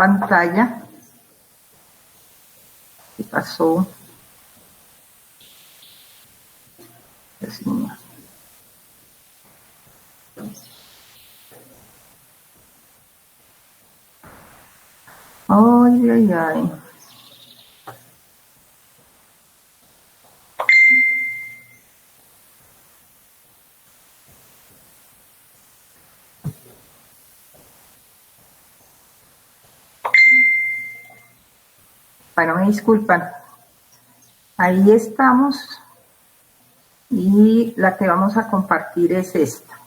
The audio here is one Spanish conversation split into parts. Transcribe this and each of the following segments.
pantalla. ¿Qué pasó? Dios mío. Ay, ay, ay. Bueno, me disculpan. Ahí estamos. Y la que vamos a compartir es esta.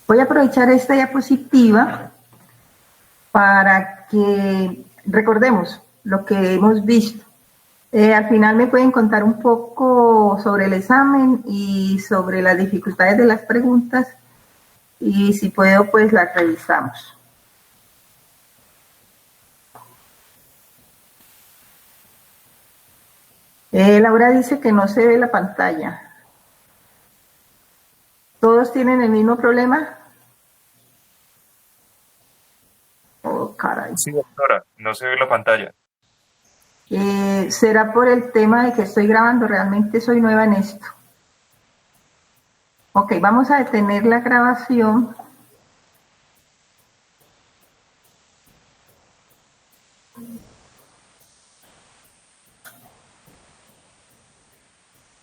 Voy a aprovechar esta diapositiva para que recordemos lo que hemos visto. Al final me pueden contar un poco sobre el examen y sobre las dificultades de las preguntas y si puedo pues las revisamos. Laura dice que no se ve la pantalla. ¿Todos tienen el mismo problema? Oh, caray. Sí, doctora, no se ve la pantalla. ¿Será por el tema de que estoy grabando? Realmente soy nueva en esto. Ok, vamos a detener la grabación.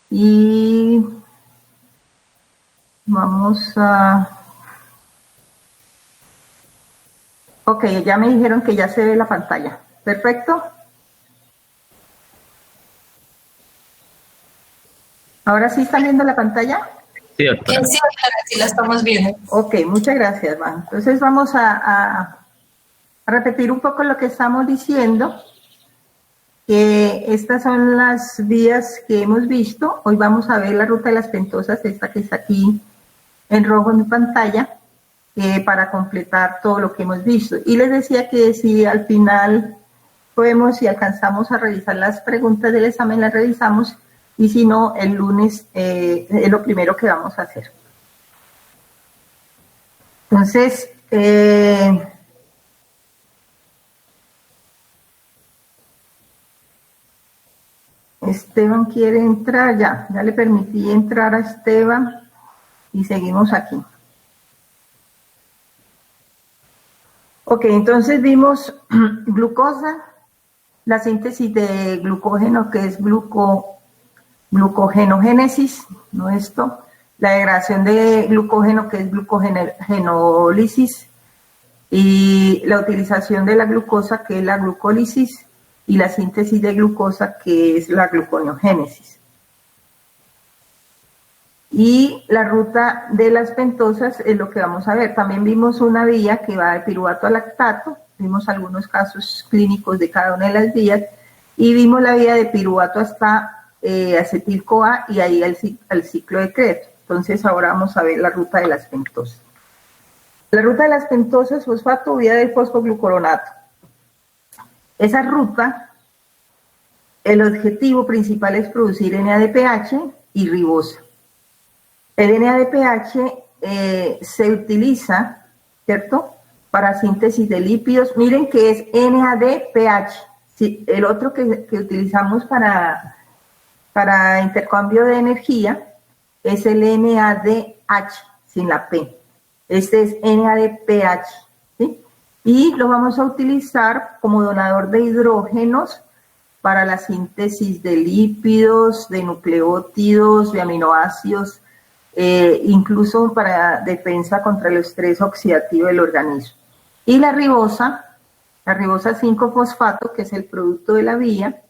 Y vamos a... Ok, ya me dijeron que ya se ve la pantalla. Perfecto. ¿Ahora sí están viendo la pantalla? Sí, doctora. Sí, doctora, sí la estamos viendo. Ok, muchas gracias, Van. Entonces vamos a repetir un poco lo que estamos diciendo. Estas son las vías que hemos visto. Hoy vamos a ver la ruta de las pentosas, esta que está aquí en rojo en mi pantalla, para completar todo lo que hemos visto. Y les decía que si al final podemos, si alcanzamos a revisar las preguntas del examen, las revisamos, y si no, el lunes es lo primero que vamos a hacer. Entonces, Esteban quiere entrar, ya le permití entrar a Esteban y seguimos aquí. Ok, entonces vimos glucosa, la síntesis de glucógeno, que es glucogenogénesis, ¿no? Esto, la degradación de glucógeno, que es glucogenólisis, y la utilización de la glucosa, que es la glucólisis, y la síntesis de glucosa, que es la gluconeogénesis. Y la ruta de las pentosas es lo que vamos a ver. También vimos una vía que va de piruvato a lactato, vimos algunos casos clínicos de cada una de las vías, y vimos la vía de piruvato hasta acetil-CoA y ahí al ciclo de Krebs. Entonces ahora vamos a ver la ruta de las pentosas. La ruta de las pentosas, fosfato, vía del fosfoglucoronato. Esa ruta, el objetivo principal es producir NADPH y ribosa. El NADPH se utiliza, ¿cierto?, para síntesis de lípidos. Miren que es NADPH. Sí, el otro que utilizamos para intercambio de energía es el NADH, sin la P. Este es NADPH, ¿sí? Y lo vamos a utilizar como donador de hidrógenos para la síntesis de lípidos, de nucleótidos, de aminoácidos, incluso para defensa contra el estrés oxidativo del organismo. Y la ribosa 5-fosfato, que es el producto de la vía,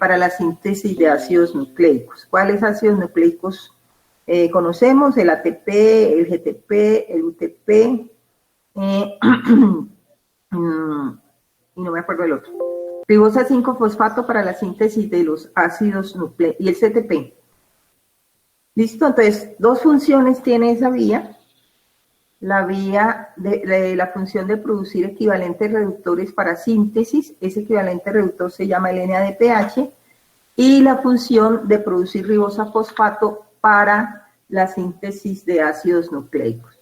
para la síntesis de ácidos nucleicos. ¿Cuáles ácidos nucleicos conocemos? El ATP, el GTP, el UTP, y no me acuerdo el otro. Ribosa 5-fosfato para la síntesis de los ácidos nucleicos y el CTP. ¿Listo? Entonces, dos funciones tiene esa vía. La vía de la función de producir equivalentes reductores para síntesis, ese equivalente reductor se llama el NADPH, y la función de producir ribosa fosfato para la síntesis de ácidos nucleicos.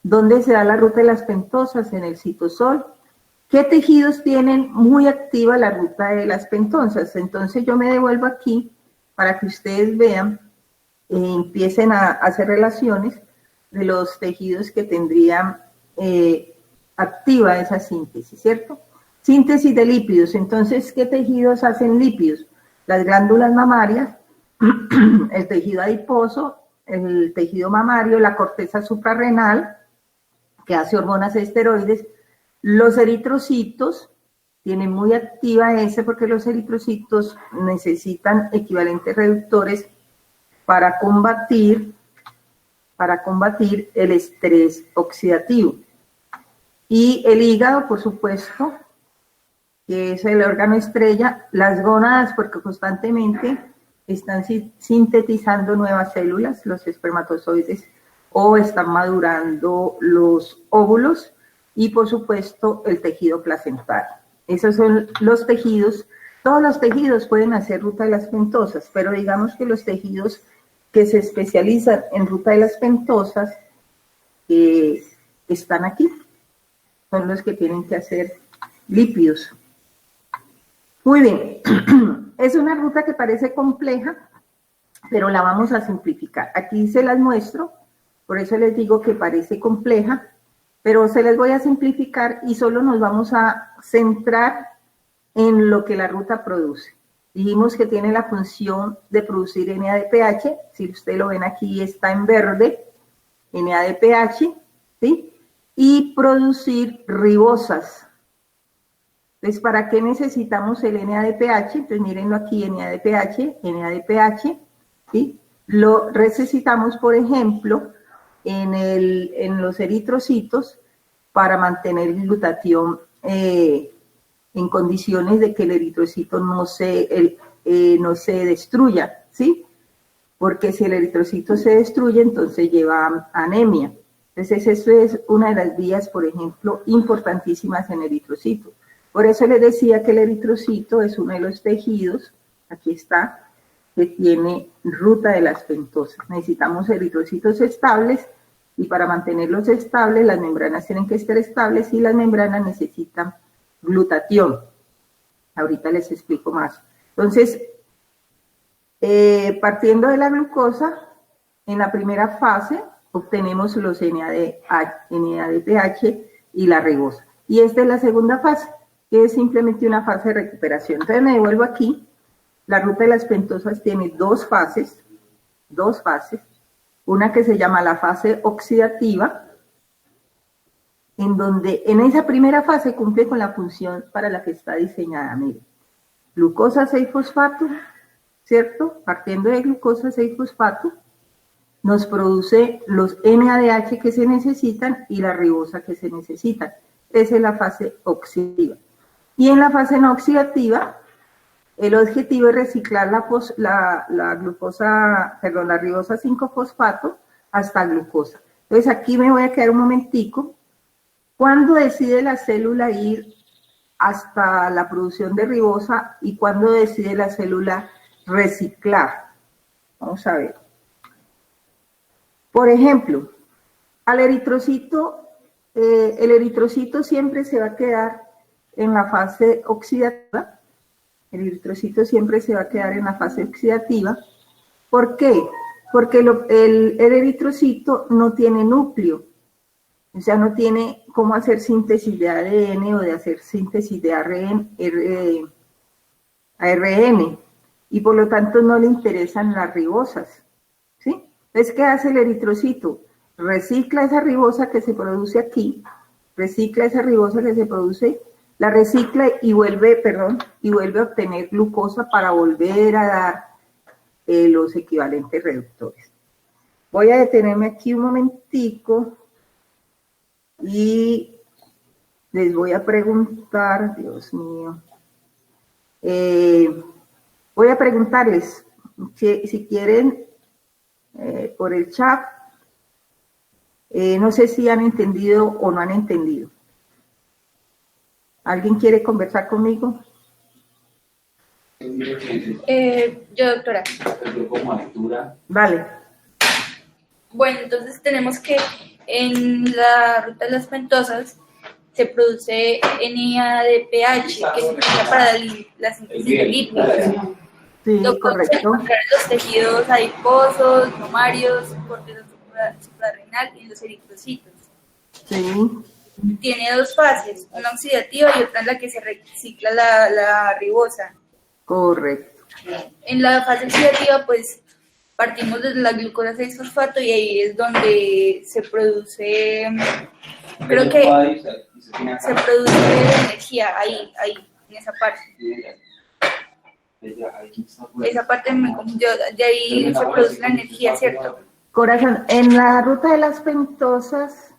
¿Dónde se da la ruta de las pentosas? En el citosol, ¿Qué tejidos tienen muy activa la ruta de las pentosas? Entonces yo me devuelvo aquí para que ustedes vean, empiecen a hacer relaciones de los tejidos que tendrían activa esa síntesis, ¿cierto? Síntesis de lípidos. Entonces, ¿qué tejidos hacen lípidos? Las glándulas mamarias, el tejido adiposo, el tejido mamario, la corteza suprarrenal, que hace hormonas esteroides, los eritrocitos, tienen muy activa ese porque los eritrocitos necesitan equivalentes reductores para combatir el estrés oxidativo. Y el hígado, por supuesto, que es el órgano estrella, las gónadas, porque constantemente están sintetizando nuevas células, los espermatozoides, o están madurando los óvulos, y por supuesto el tejido placentario. Esos son los tejidos. Todos los tejidos pueden hacer ruta de las pentosas, pero digamos que los tejidos que se especializan en ruta de las pentosas están aquí, son los que tienen que hacer lípidos. Muy bien, es una ruta que parece compleja, pero la vamos a simplificar. Aquí se las muestro, por eso les digo que parece compleja, pero se les voy a simplificar y solo nos vamos a centrar en lo que la ruta produce. Dijimos que tiene la función de producir NADPH, si ustedes lo ven aquí está en verde, NADPH, ¿sí? Y producir ribosas. Entonces, ¿para qué necesitamos el NADPH? Entonces, mírenlo aquí, NADPH, ¿sí? Lo necesitamos, por ejemplo, en los eritrocitos para mantener el glutatión en condiciones de que el eritrocito no se destruya, ¿sí? Porque si el eritrocito se destruye, entonces lleva anemia. Entonces, eso es una de las vías, por ejemplo, importantísimas en el eritrocito. Por eso les decía que el eritrocito es uno de los tejidos, aquí está, que tiene ruta de las pentosas. Necesitamos eritrocitos estables y para mantenerlos estables las membranas tienen que estar estables y las membranas necesitan glutatión. Ahorita les explico más. Entonces, partiendo de la glucosa, en la primera fase obtenemos los NADPH y la ribosa. Y esta es la segunda fase, que es simplemente una fase de recuperación. Entonces me devuelvo aquí. La ruta de las pentosas tiene dos fases, una que se llama la fase oxidativa, en donde en esa primera fase cumple con la función para la que está diseñada. Miren, glucosa 6-fosfato, ¿cierto? Partiendo de glucosa 6-fosfato, nos produce los NADH que se necesitan y la ribosa que se necesitan. Esa es la fase oxidativa. Y en la fase no oxidativa, el objetivo es reciclar la ribosa 5-fosfato hasta glucosa. Entonces aquí me voy a quedar un momentico. ¿Cuándo decide la célula ir hasta la producción de ribosa y cuándo decide la célula reciclar? Vamos a ver. Por ejemplo, al eritrocito, el eritrocito siempre se va a quedar en la fase oxidativa. El eritrocito siempre se va a quedar en la fase oxidativa. ¿Por qué? Porque el eritrocito no tiene núcleo. O sea, no tiene cómo hacer síntesis de ADN o de hacer síntesis de ARN. Y por lo tanto no le interesan las ribosas. ¿Sí? Entonces, ¿qué hace el eritrocito? Recicla esa ribosa que se produce aquí, la recicla y vuelve a obtener glucosa para volver a dar los equivalentes reductores. Voy a detenerme aquí un momentico y les voy a preguntar, Dios mío, voy a preguntarles si quieren por el chat, no sé si han entendido o no han entendido. ¿Alguien quiere conversar conmigo? Yo, doctora. Vale. Bueno, entonces tenemos que en la ruta de las pentosas se produce NADPH, que se utiliza para la síntesis de lípidos. Sí, Lo podemos correcto. encontrar en los tejidos adiposos, mamarios, corteza suprarrenal y en los eritrocitos. Sí, Tiene dos fases, una oxidativa y otra en la que se recicla la ribosa. correcto. En la fase oxidativa, pues, partimos desde la glucosa 6-fosfato y ahí es donde se produce, creo que se produce energía, ahí, en esa parte. Esa parte me confundió, de ahí se produce la energía, ¿cierto? Corazón, en la ruta de las pentosas,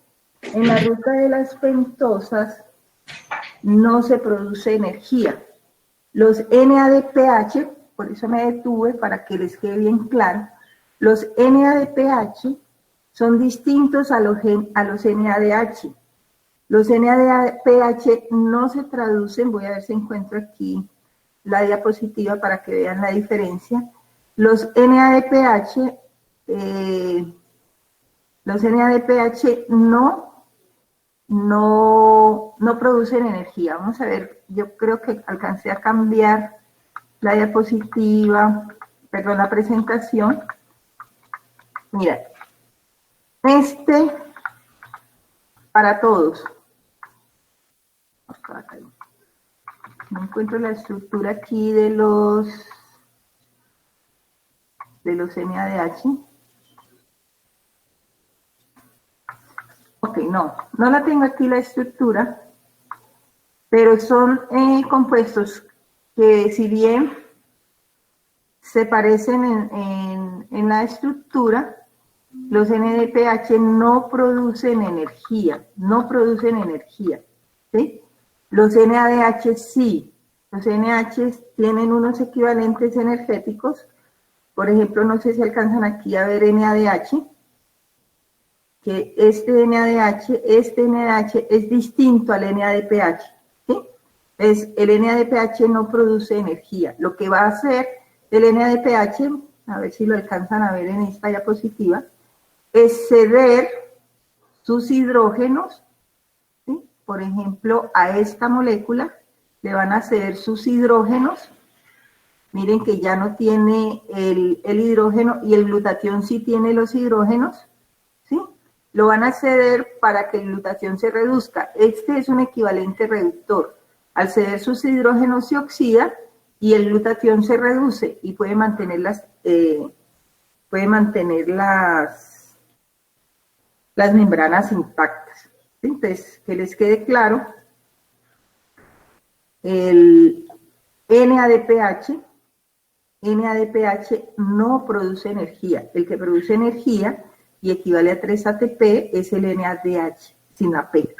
no se produce energía. Los NADPH, por eso me detuve para que les quede bien claro, los NADPH son distintos a los NADH. Los NADPH no se traducen, voy a ver si encuentro aquí la diapositiva para que vean la diferencia. Los NADPH no producen energía. Vamos a ver, yo creo que alcancé a cambiar la diapositiva, perdón, la presentación. Mira, para todos. No encuentro la estructura aquí de los NADH. Ok, no la tengo aquí la estructura, pero son compuestos que si bien se parecen en la estructura, los NADPH no producen energía, ¿sí? Los NADH sí, los NADH tienen unos equivalentes energéticos, por ejemplo, no sé si alcanzan aquí a ver NADH, que este NADH es distinto al NADPH, ¿sí? El NADPH no produce energía. Lo que va a hacer el NADPH, a ver si lo alcanzan a ver en esta diapositiva, es ceder sus hidrógenos, ¿sí? Por ejemplo, a esta molécula le van a ceder sus hidrógenos. Miren que ya no tiene el hidrógeno y el glutatión sí tiene los hidrógenos, ¿sí? Lo van a ceder para que el glutatión se reduzca. Este es un equivalente reductor. Al ceder sus hidrógenos se oxida y el glutatión se reduce y puede mantener las membranas intactas. ¿Sí? Entonces, que les quede claro, el NADPH no produce energía. El que produce energía y equivale a 3 ATP es el NADH, sin la P.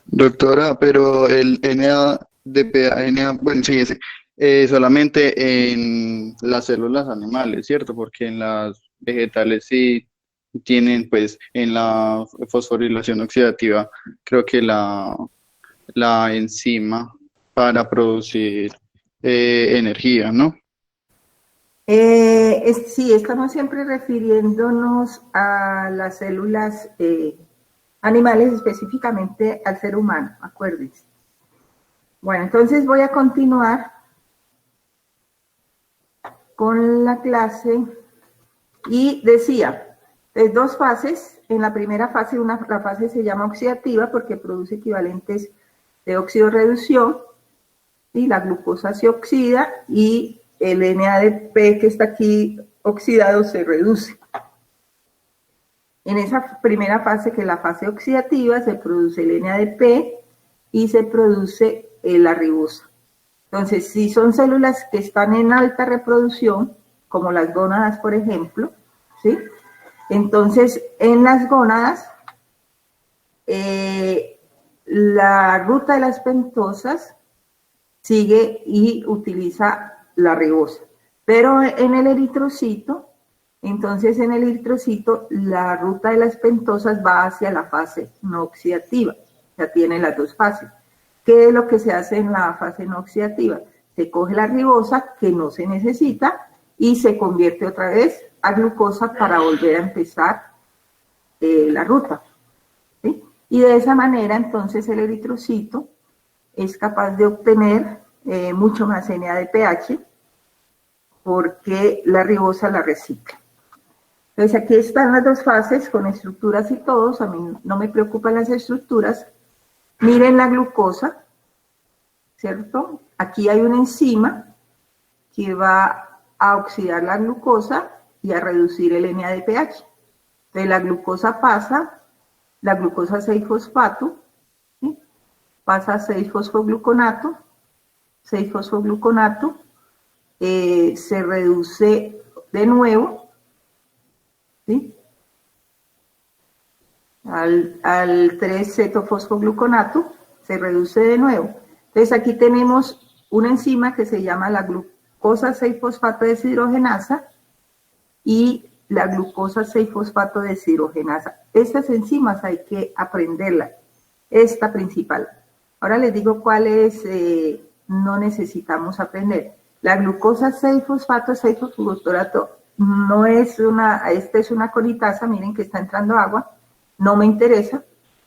Doctora, pero el bueno, sí, ese, solamente en las células animales, ¿cierto? Porque en las vegetales sí tienen, pues, en la fosforilación oxidativa, creo que la enzima para producir energía, ¿no? Sí, estamos siempre refiriéndonos a las células animales, específicamente al ser humano, acuérdense. Bueno, entonces voy a continuar con la clase y decía, dos fases. En la primera fase, la fase se llama oxidativa porque produce equivalentes de óxido-reducción y la glucosa se oxida y el NADP que está aquí oxidado se reduce. En esa primera fase, que es la fase oxidativa, se produce el NADP y se produce la ribosa. Entonces, si son células que están en alta reproducción, como las gónadas, por ejemplo, ¿sí? Entonces, en las gónadas, la ruta de las pentosas sigue y utiliza la ribosa. Pero en el eritrocito, entonces en el eritrocito, la ruta de las pentosas va hacia la fase no oxidativa. Ya tiene las dos fases. ¿Qué es lo que se hace en la fase no oxidativa? Se coge la ribosa, que no se necesita, y se convierte otra vez a glucosa para volver a empezar la ruta, ¿sí? Y de esa manera, entonces, el eritrocito es capaz de obtener mucho más NADPH porque la ribosa la recicla. Entonces, aquí están las dos fases con estructuras y todos. A mí no me preocupan las estructuras. Miren la glucosa, ¿cierto? Aquí hay una enzima que va a oxidar la glucosa y a reducir el NADPH. Entonces, la glucosa pasa, la glucosa 6-fosfato, ¿sí? Pasa a 6-fosfogluconato, 6-fosfogluconato, se reduce de nuevo, ¿sí? Al 3-cetofosfogluconato, se reduce de nuevo. Entonces aquí tenemos una enzima que se llama la glucosa 6-fosfato deshidrogenasa y la glucosa 6-fosfato deshidrogenasa. Estas enzimas hay que aprenderlas, esta principal. Ahora les digo cuáles no necesitamos aprender. La glucosa 6-fosfato, 6-fosfogluconato, no es esta es una conitasa, miren que está entrando agua, no me interesa.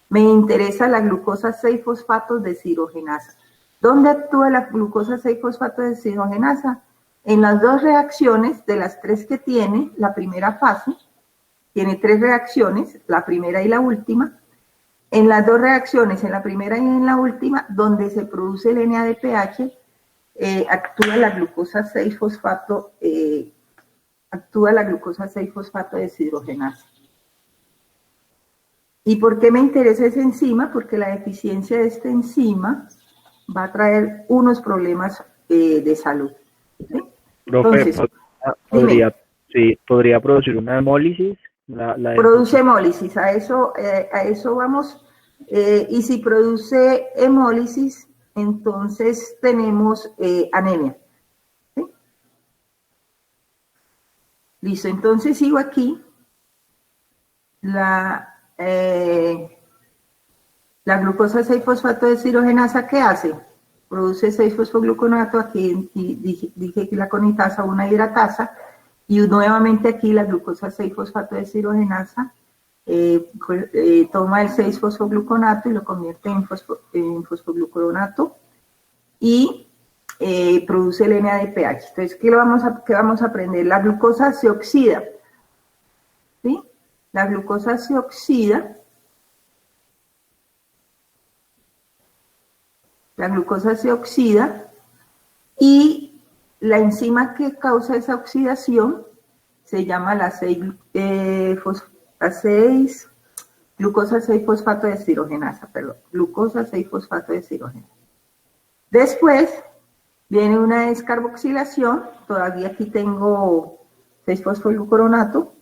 Me interesa la glucosa 6-fosfato deshidrogenasa. ¿Dónde actúa la glucosa 6-fosfato deshidrogenasa? En las dos reacciones de las tres que tiene, la primera fase, tiene tres reacciones, la primera y la última. En las dos reacciones, en la primera y en la última, donde se produce el NADPH, actúa la glucosa 6-fosfato deshidrogenasa. ¿Y por qué me interesa esa enzima? Porque la deficiencia de esta enzima va a traer unos problemas de salud. ¿Sí? Profe, Entonces, ¿podría producir una hemólisis? Produce hemólisis, a eso vamos. Y si produce hemólisis, entonces tenemos anemia. ¿Sí? Listo, entonces sigo aquí. La glucosa 6-fosfato deshidrogenasa, ¿qué hace? Produce 6-fosfogluconato, aquí dije que la conitasa, una hidratasa, y nuevamente aquí la glucosa 6-fosfato deshidrogenasa toma el 6-fosfogluconato y lo convierte en fosfogluconato y produce el NADPH. Entonces, ¿qué vamos a aprender? La glucosa se oxida, ¿sí? La glucosa se oxida. La glucosa se oxida y la enzima que causa esa oxidación se llama glucosa 6-fosfato deshidrogenasa, glucosa 6-fosfato deshidrogenasa. Después viene una descarboxilación, todavía aquí tengo 6-fosfogluconato,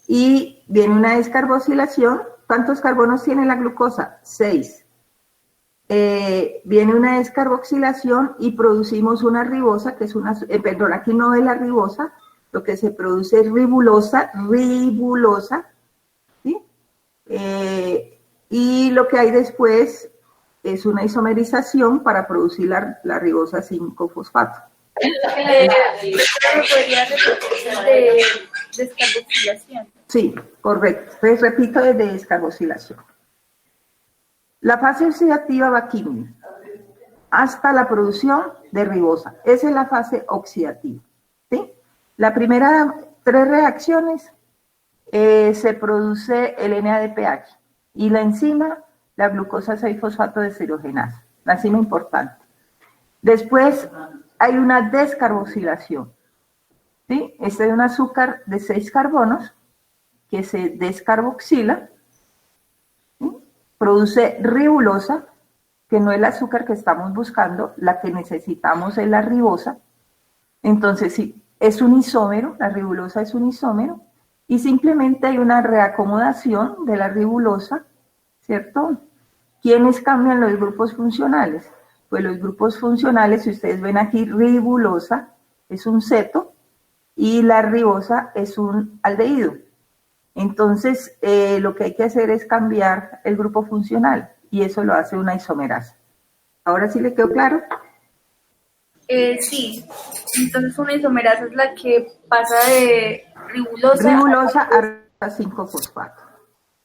y viene una descarboxilación. ¿Cuántos carbonos tiene la glucosa? 6. Viene una descarboxilación y producimos una ribosa, que es perdón, aquí no es la ribosa, lo que se produce es ribulosa, ¿sí? Y lo que hay después es una isomerización para producir la ribosa 5-fosfato. ¿Podría repetir de descarboxilación? Sí, correcto. Entonces repito desde descarboxilación. La fase oxidativa va aquí hasta la producción de ribosa. Esa es la fase oxidativa, ¿sí? La primera 3 reacciones se produce el NADPH y la enzima, la glucosa 6-fosfato deshidrogenasa, la enzima importante. Después hay una descarboxilación, ¿sí? Este es un azúcar de 6 carbonos que se descarboxila, produce ribulosa, que no es el azúcar que estamos buscando, la que necesitamos es la ribosa. Entonces, sí, es un isómero, la ribulosa es un isómero, y simplemente hay una reacomodación de la ribulosa, ¿cierto? ¿Quiénes cambian los grupos funcionales? Pues los grupos funcionales, si ustedes ven aquí, ribulosa es un ceto y la ribosa es un aldehído. Entonces, lo que hay que hacer es cambiar el grupo funcional y eso lo hace una isomerasa. ¿Ahora sí le quedó claro? Sí. Entonces, una isomerasa es la que pasa de ribulosa a 5-fosfato.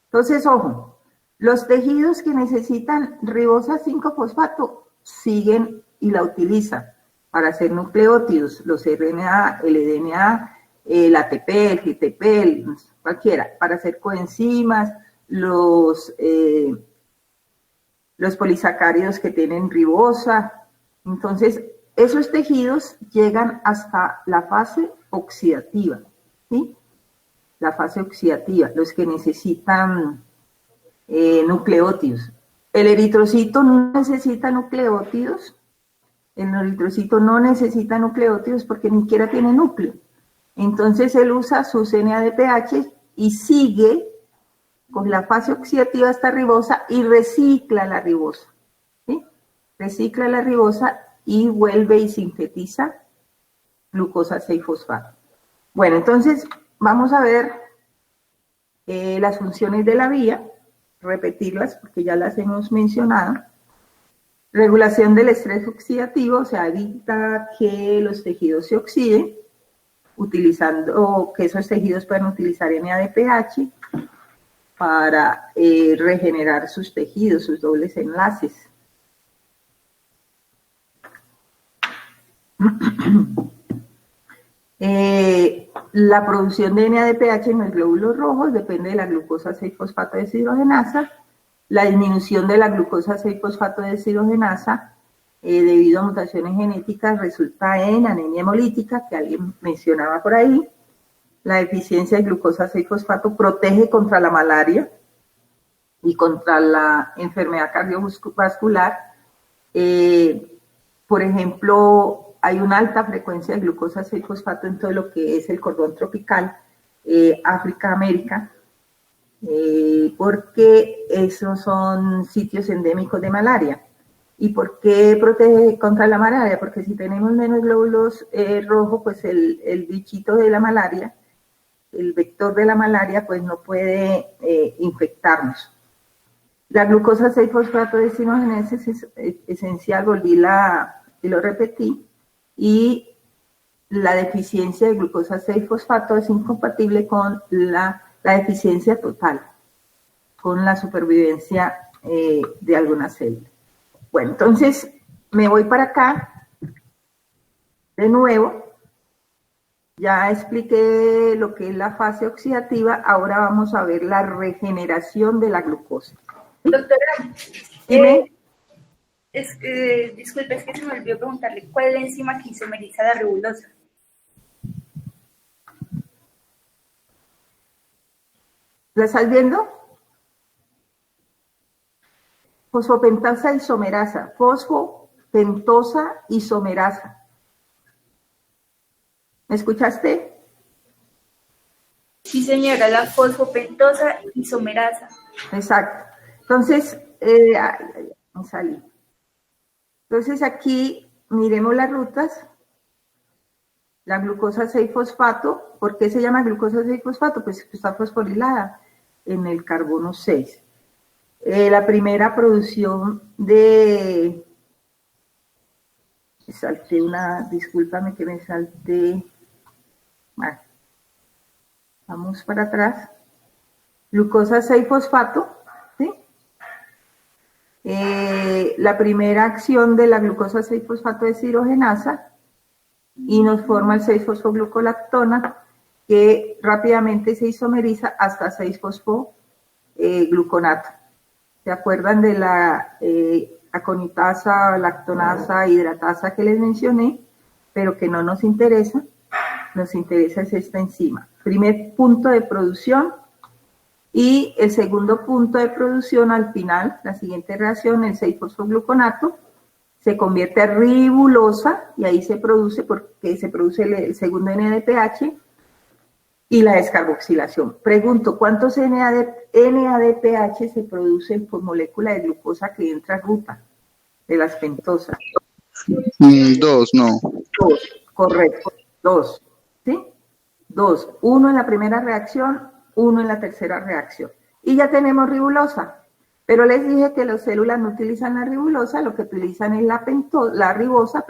Entonces, ojo, Los tejidos que necesitan ribosa 5-fosfato siguen y la utilizan para hacer nucleótidos, los RNA, el DNA, el ATP, el GTP, cualquiera, para hacer coenzimas, los polisacáridos que tienen ribosa. Entonces, esos tejidos llegan hasta la fase oxidativa, ¿sí? La fase oxidativa, los que necesitan nucleótidos. El eritrocito no necesita nucleótidos, el eritrocito no necesita nucleótidos porque ni siquiera tiene núcleo. Entonces él usa sus NADPH y sigue con la fase oxidativa hasta ribosa y recicla la ribosa, ¿sí? Recicla la ribosa y vuelve y sintetiza glucosa 6-fosfato. Bueno, entonces vamos a ver las funciones de la vía, repetirlas porque ya las hemos mencionado. Regulación del estrés oxidativo, o sea, evita que los tejidos se oxiden, utilizando que esos tejidos puedan utilizar NADPH para regenerar sus tejidos, sus dobles enlaces. La producción de NADPH en los glóbulos rojos depende de la glucosa 6-fosfato deshidrogenasa. La disminución de la glucosa 6-fosfato deshidrogenasa debido a mutaciones genéticas resulta en anemia hemolítica, que alguien mencionaba por ahí. La deficiencia de glucosa 6-fosfato protege contra la malaria y contra la enfermedad cardiovascular. Por ejemplo, hay una alta frecuencia de glucosa 6-fosfato en todo lo que es el cordón tropical, África, América, porque esos son sitios endémicos de malaria. ¿Y por qué protege contra la malaria? Porque si tenemos menos glóbulos rojos, pues el bichito de la malaria, el vector de la malaria, pues no puede infectarnos. La glucosa 6-fosfato deshidrogenasa es esencial, y lo repetí, y la deficiencia de glucosa 6-fosfato es incompatible con la deficiencia total, con la supervivencia de alguna célula. Bueno, entonces me voy para acá, de nuevo, ya expliqué lo que es la fase oxidativa, ahora vamos a ver la regeneración de la glucosa. Doctora, Dime. disculpe, es que se me olvidó preguntarle, ¿cuál es la enzima que isomeriza la ribulosa? ¿La estás viendo? Fosfopentosa isomerasa, fosfopentosa isomerasa. ¿Me escuchaste? Sí, señora, la fosfopentosa isomerasa. Exacto. Entonces, me salí. Entonces aquí miremos las rutas. La glucosa 6-fosfato, ¿por qué se llama glucosa 6-fosfato? Pues está fosforilada en el carbono 6. La primera producción de... Me salté discúlpame que me salté. Bueno, vamos para atrás. Glucosa 6-fosfato, ¿sí? La primera acción de la glucosa 6-fosfato deshidrogenasa y nos forma el 6-fosfoglucolactona que rápidamente se isomeriza hasta 6-fosfogluconato. ¿Se acuerdan de la aconitasa, lactonasa, hidratasa que les mencioné? Pero que no nos interesa. Nos interesa es esta enzima. Primer punto de producción y el segundo punto de producción al final, la siguiente reacción, el 6-fosfogluconato, se convierte a ribulosa y ahí se produce, porque se produce el segundo NADPH y la descarboxilación. Pregunto, ¿cuántos NADPH se producen por molécula de glucosa que entra a ruta de las pentosas? 2, no. 2, correcto, 2, ¿sí? 2, 1 en la primera reacción, 1 en la tercera reacción. Y ya tenemos ribulosa, pero les dije que las células no utilizan la ribulosa, lo que utilizan es la ribosa,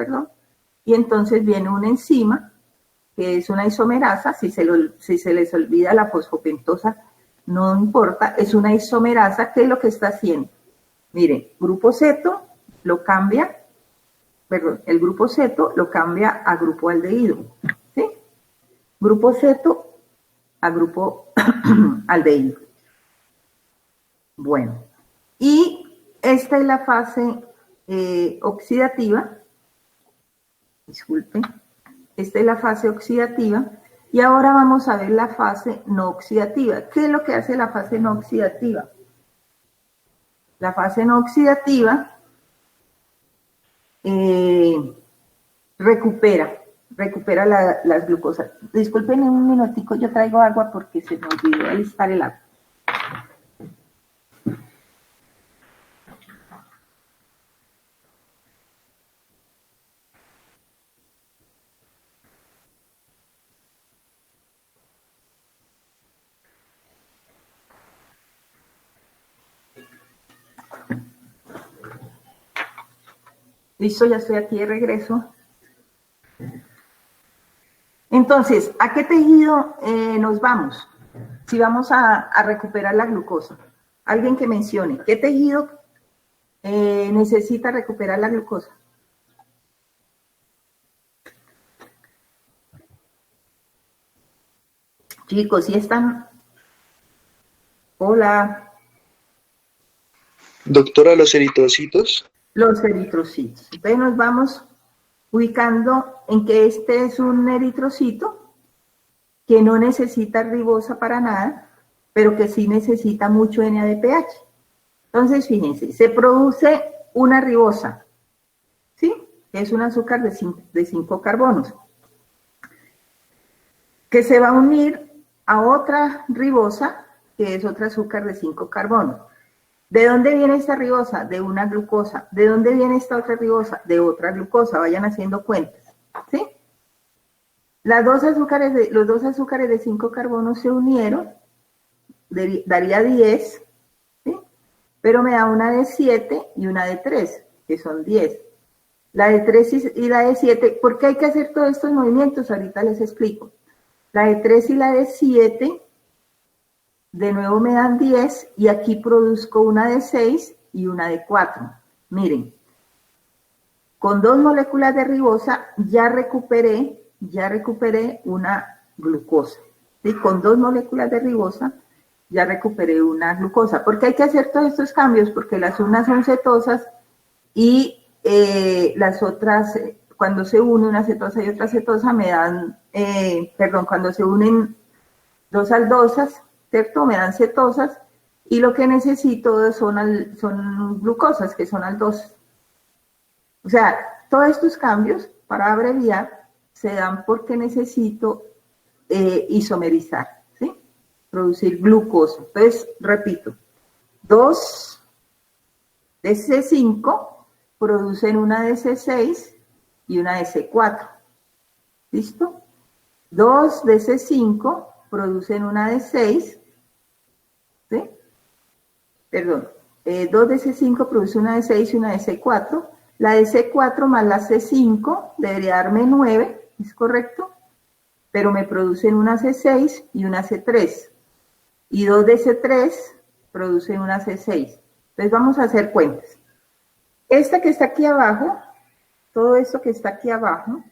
y entonces viene una enzima, que es una isomerasa, si se les olvida la fosfopentosa no importa, es una isomerasa. ¿Qué es lo que está haciendo? Miren, grupo ceto lo cambia, perdón, el grupo ceto lo cambia a grupo aldehído, ¿sí? Grupo ceto a grupo aldehído. Bueno, y esta es la fase oxidativa, disculpen, esta es la fase oxidativa, y ahora vamos a ver la fase no oxidativa. ¿Qué es lo que hace la fase no oxidativa? La fase no oxidativa recupera las glucosas. Disculpen un minutico, yo traigo agua porque se me olvidó alistar el agua. Listo, ya estoy aquí de regreso. Entonces, ¿a qué tejido nos vamos? Si vamos a recuperar la glucosa. Alguien que mencione, ¿qué tejido necesita recuperar la glucosa? Chicos, ¿sí están? Hola. Doctora, los eritrocitos. Los eritrocitos. Entonces nos vamos ubicando en que este es un eritrocito que no necesita ribosa para nada, pero que sí necesita mucho NADPH. Entonces, fíjense, se produce una ribosa, ¿sí? Que es un azúcar de 5 carbonos, que se va a unir a otra ribosa, que es otro azúcar de 5 carbonos. ¿De dónde viene esta ribosa? De una glucosa. ¿De dónde viene esta otra ribosa? De otra glucosa. Vayan haciendo cuentas, ¿sí? Los dos azúcares de 5 carbonos se unieron, daría 10, ¿sí? Pero me da una de 7 y una de 3, que son 10. La de 3 y la de 7, ¿por qué hay que hacer todos estos movimientos? Ahorita les explico. La de 3 y la de 7... de nuevo me dan 10 y aquí produzco una de 6 y una de 4. Miren, con 2 moléculas de ribosa ya recuperé una glucosa. ¿Sí? Con 2 moléculas de ribosa ya recuperé una glucosa. ¿Por qué hay que hacer todos estos cambios? Porque las unas son cetosas y las otras, cuando se une una cetosa y otra cetosa me dan, cuando se unen dos aldosas, ¿cierto? Me dan cetosas y lo que necesito son glucosas, que son aldosas. O sea, todos estos cambios, para abreviar, se dan porque necesito isomerizar, ¿sí? Producir glucosa. Entonces, repito, 2 de C5 producen una de C6 y una de C4. ¿Listo? 2 de C5 producen una de 6, ¿sí? Perdón, 2 de C5 produce una de 6 y una de C4. La de C4 más la C5 debería darme 9, ¿es correcto? Pero me producen una C6 y una C3. Y 2 de C3 producen una C6. Entonces vamos a hacer cuentas. Esta que está aquí abajo, todo esto que está aquí abajo.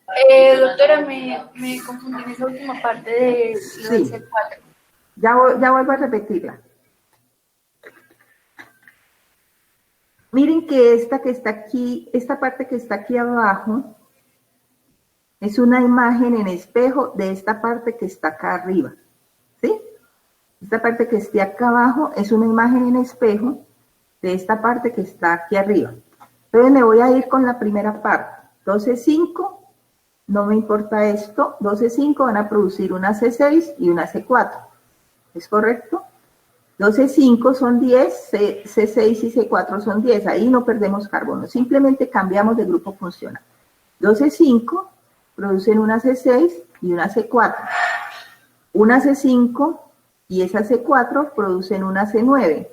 Doctora, me confundí en esa última parte de lo del C4. Ya vuelvo a repetirla. Miren que esta que está aquí, esta parte que está aquí abajo, es una imagen en espejo de esta parte que está acá arriba, ¿sí? Esta parte que está acá abajo es una imagen en espejo de esta parte que está aquí arriba. Entonces me voy a ir con la primera parte. 12,5, no me importa esto, 12,5 van a producir una C6 y una C4. ¿Es correcto? 12,5 son 10, C6 y C4 son 10. Ahí no perdemos carbono, simplemente cambiamos de grupo funcional. 12,5 producen una C6 y una C4. Una C5 y esa C4 producen una C9.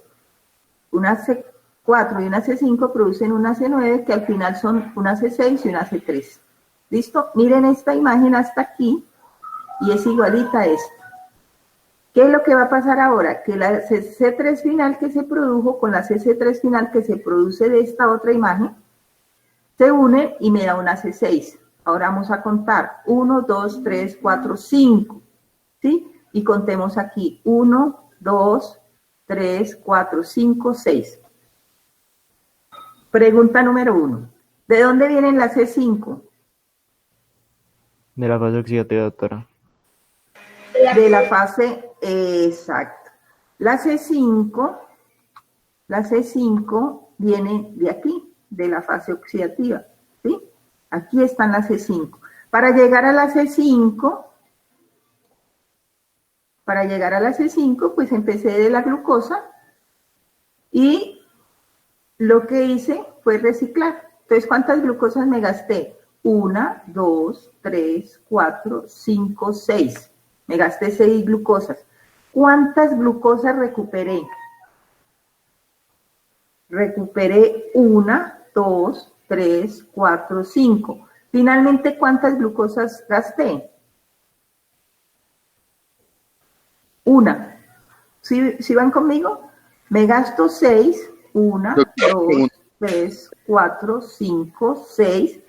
Una C4 y una C5 producen una C9 que al final son una C6 y una C3. ¿Listo? Miren esta imagen hasta aquí y es igualita a esta. ¿Qué es lo que va a pasar ahora? Que la C3 final que se produjo con la CC3 final que se produce de esta otra imagen, se unen y me da una C6. Ahora vamos a contar 1, 2, 3, 4, 5, ¿sí? Y contemos aquí 1, 2, 3, 4, 5, 6. Pregunta número 1. ¿De dónde vienen las C5? De la fase oxidativa, doctora. De la fase, exacto. La C5 viene de aquí, de la fase oxidativa, ¿sí? Aquí están las C5. Para llegar a la C5, pues empecé de la glucosa y lo que hice fue reciclar. Entonces, ¿cuántas glucosas me gasté? 1, 2, 3, 4, 5, 6. Me gasté 6 glucosas. ¿Cuántas glucosas recuperé? Recuperé 1, 2, 3, 4, 5. Finalmente, ¿cuántas glucosas gasté? Una. ¿Sí van conmigo? Me gasto 6. 1, 2, 3, 4, 5, 6.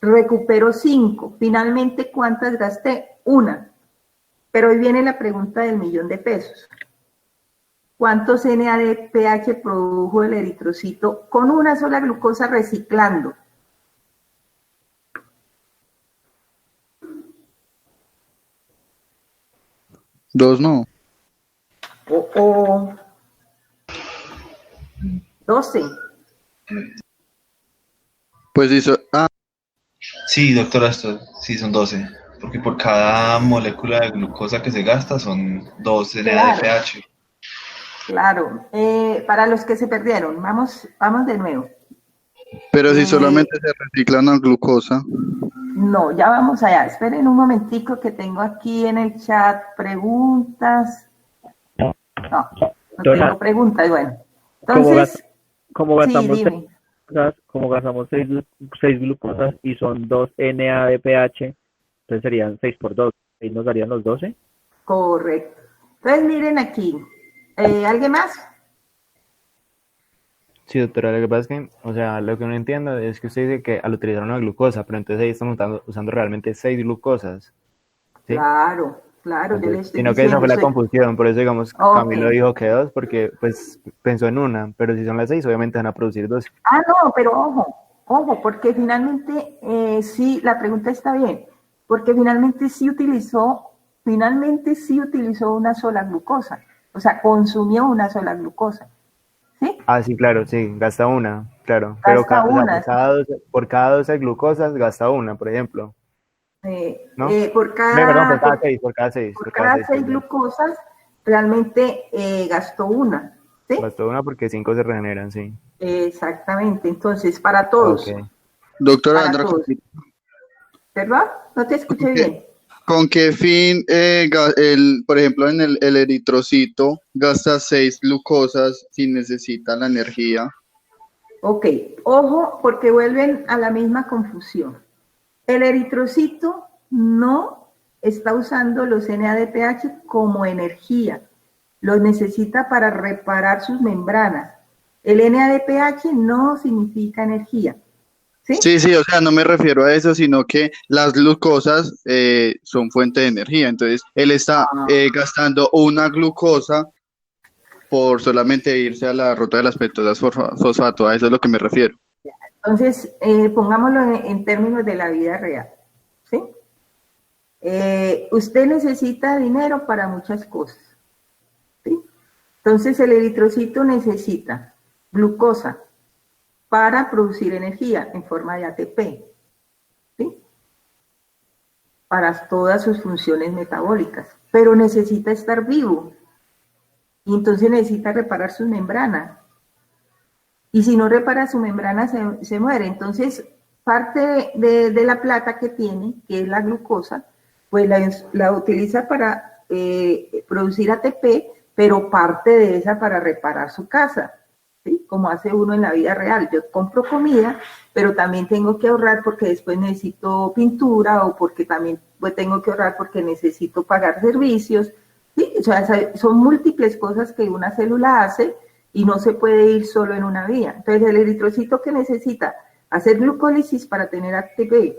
Recupero 5. Finalmente, ¿cuántas gasté? Una. Pero hoy viene la pregunta del $1.000.000. ¿Cuántos NADPH produjo el eritrocito con una sola glucosa reciclando? Dos no. O 12. Pues hizo. Ah, Sí, doctora, sí son 12, porque por cada molécula de glucosa que se gasta son 2 NADPH. Claro. Para los que se perdieron, vamos de nuevo. pero si solamente se recicla una glucosa. No, ya vamos allá. Esperen un momentico que tengo aquí en el chat preguntas. No tengo preguntas. Bueno, entonces, Como gastamos, sí, dime. como gastamos 6 glucosas y son 2 NADPH, entonces serían 6 por 2. Ahí nos darían los 12. Correcto. Entonces, miren aquí. ¿Alguien más? Sí, doctora, lo que pasa es que, o sea, lo que no entiendo es que usted dice que al utilizar una glucosa, pero entonces ahí estamos usando realmente 6 glucosas, ¿sí? Claro, yo Entonces, le estoy sino que diciendo. esa fue la confusión, por eso, digamos, Camilo Ok. dijo que 2, porque, pues, pensó en una, pero si son las 6, obviamente van a producir 12. Ah, no, pero ojo, porque finalmente sí, la pregunta está bien, porque finalmente sí utilizó una sola glucosa, o sea, consumió una sola glucosa, ¿sí? Ah, sí, claro, sí, gasta una, claro, pero Gasta o sea, una, por cada 12 glucosas gasta una, por ejemplo, ¿no? por Perdón, por cada, cada por, 6, por cada 6, por por cada cada 6, 6 perdón. glucosas realmente gastó una, ¿sí? Gastó una porque 5 se regeneran, sí. Exactamente, entonces, para Ok. todos, Doctora para Andra, todos, ¿verdad? No te escuché bien. ¿con qué fin, por ejemplo, en el eritrocito gasta 6 glucosas si necesita la energía? Ok, ojo, porque vuelven a la misma confusión. El eritrocito no está usando los NADPH como energía, los necesita para reparar sus membranas. El NADPH no significa energía, ¿sí? Sí, o sea, no me refiero a eso, sino que las glucosas son fuente de energía. Entonces, él está gastando una glucosa por solamente irse a la ruta de las pentosas fosfato. A eso es lo que me refiero. Entonces, pongámoslo en términos de la vida real, ¿sí? Usted necesita dinero para muchas cosas, ¿sí? Entonces, el eritrocito necesita glucosa para producir energía en forma de ATP, ¿sí? Para todas sus funciones metabólicas, pero necesita estar vivo y entonces necesita reparar sus membranas. Y si no repara su membrana, se muere. Entonces, parte de la plata que tiene, que es la glucosa, pues la utiliza para producir ATP, pero parte de esa para reparar su casa, ¿sí? Como hace uno en la vida real. Yo compro comida, pero también tengo que ahorrar porque después necesito pintura o porque también pues, tengo que ahorrar porque necesito pagar servicios. ¿sí? O sea, son múltiples cosas que una célula hace y no se puede ir solo en una vía. Entonces, el eritrocito que necesita hacer glucólisis para tener ATP,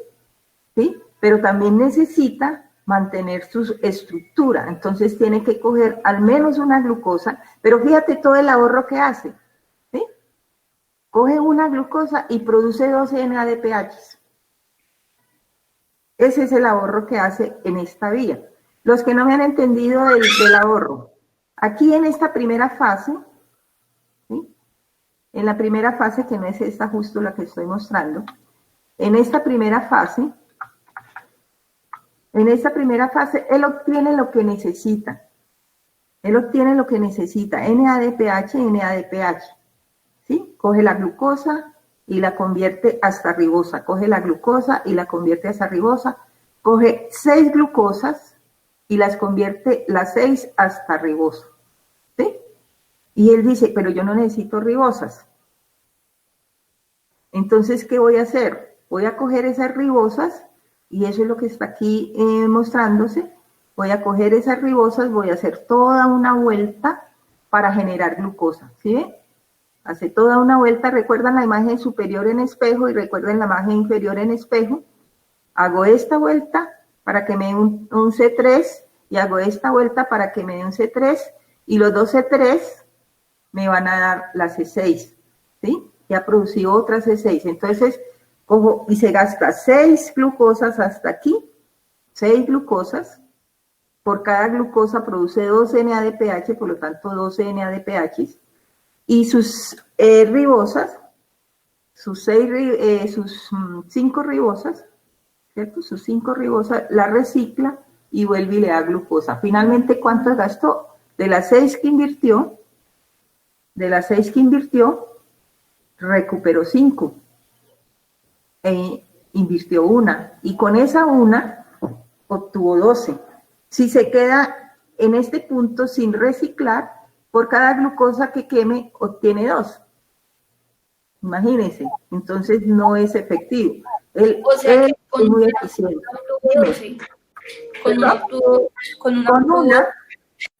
¿sí? Pero también necesita mantener su estructura, entonces tiene que coger al menos una glucosa, pero fíjate todo el ahorro que hace, ¿sí? Coge una glucosa y produce 12 NADPH. Ese es el ahorro que hace en esta vía. Los que no me han entendido del ahorro, aquí en esta primera fase, ¿sí? En la primera fase, que no es esta justo la que estoy mostrando, en esta primera fase, él obtiene lo que necesita. Él obtiene lo que necesita, NADPH, NADPH. ¿Sí? Coge la glucosa y la convierte hasta ribosa. Coge la glucosa y la convierte hasta ribosa. Coge 6 glucosas y las convierte las 6 hasta ribosa. ¿Sí? Y él dice, pero yo no necesito ribosas. Entonces, ¿qué voy a hacer? Voy a coger esas ribosas, y eso es lo que está aquí mostrándose. Voy a coger esas ribosas, voy a hacer toda una vuelta para generar glucosa, ¿sí ven? Hace toda una vuelta, recuerdan la imagen superior en espejo y recuerden la imagen inferior en espejo. Hago esta vuelta para que me dé un C3 y hago esta vuelta para que me dé un C3 y los dos C3 me van a dar la C6, ¿sí? Ya producí otra C6, entonces cojo y se gasta 6 glucosas hasta aquí, 6 glucosas, por cada glucosa produce 12 NADPH, por lo tanto 12 NADPH, y sus ribosas, sus 5 ribosas, ¿cierto? Sus 5 ribosas la recicla y vuelve y le da glucosa. Finalmente, ¿cuánto gastó? De las 6 que invirtió, recuperó 5. E invirtió 1 y con esa 1 obtuvo 12. Si se queda en este punto sin reciclar, por cada glucosa que queme obtiene 2. Imagínense, entonces no es efectivo. O sea que es muy eficiente.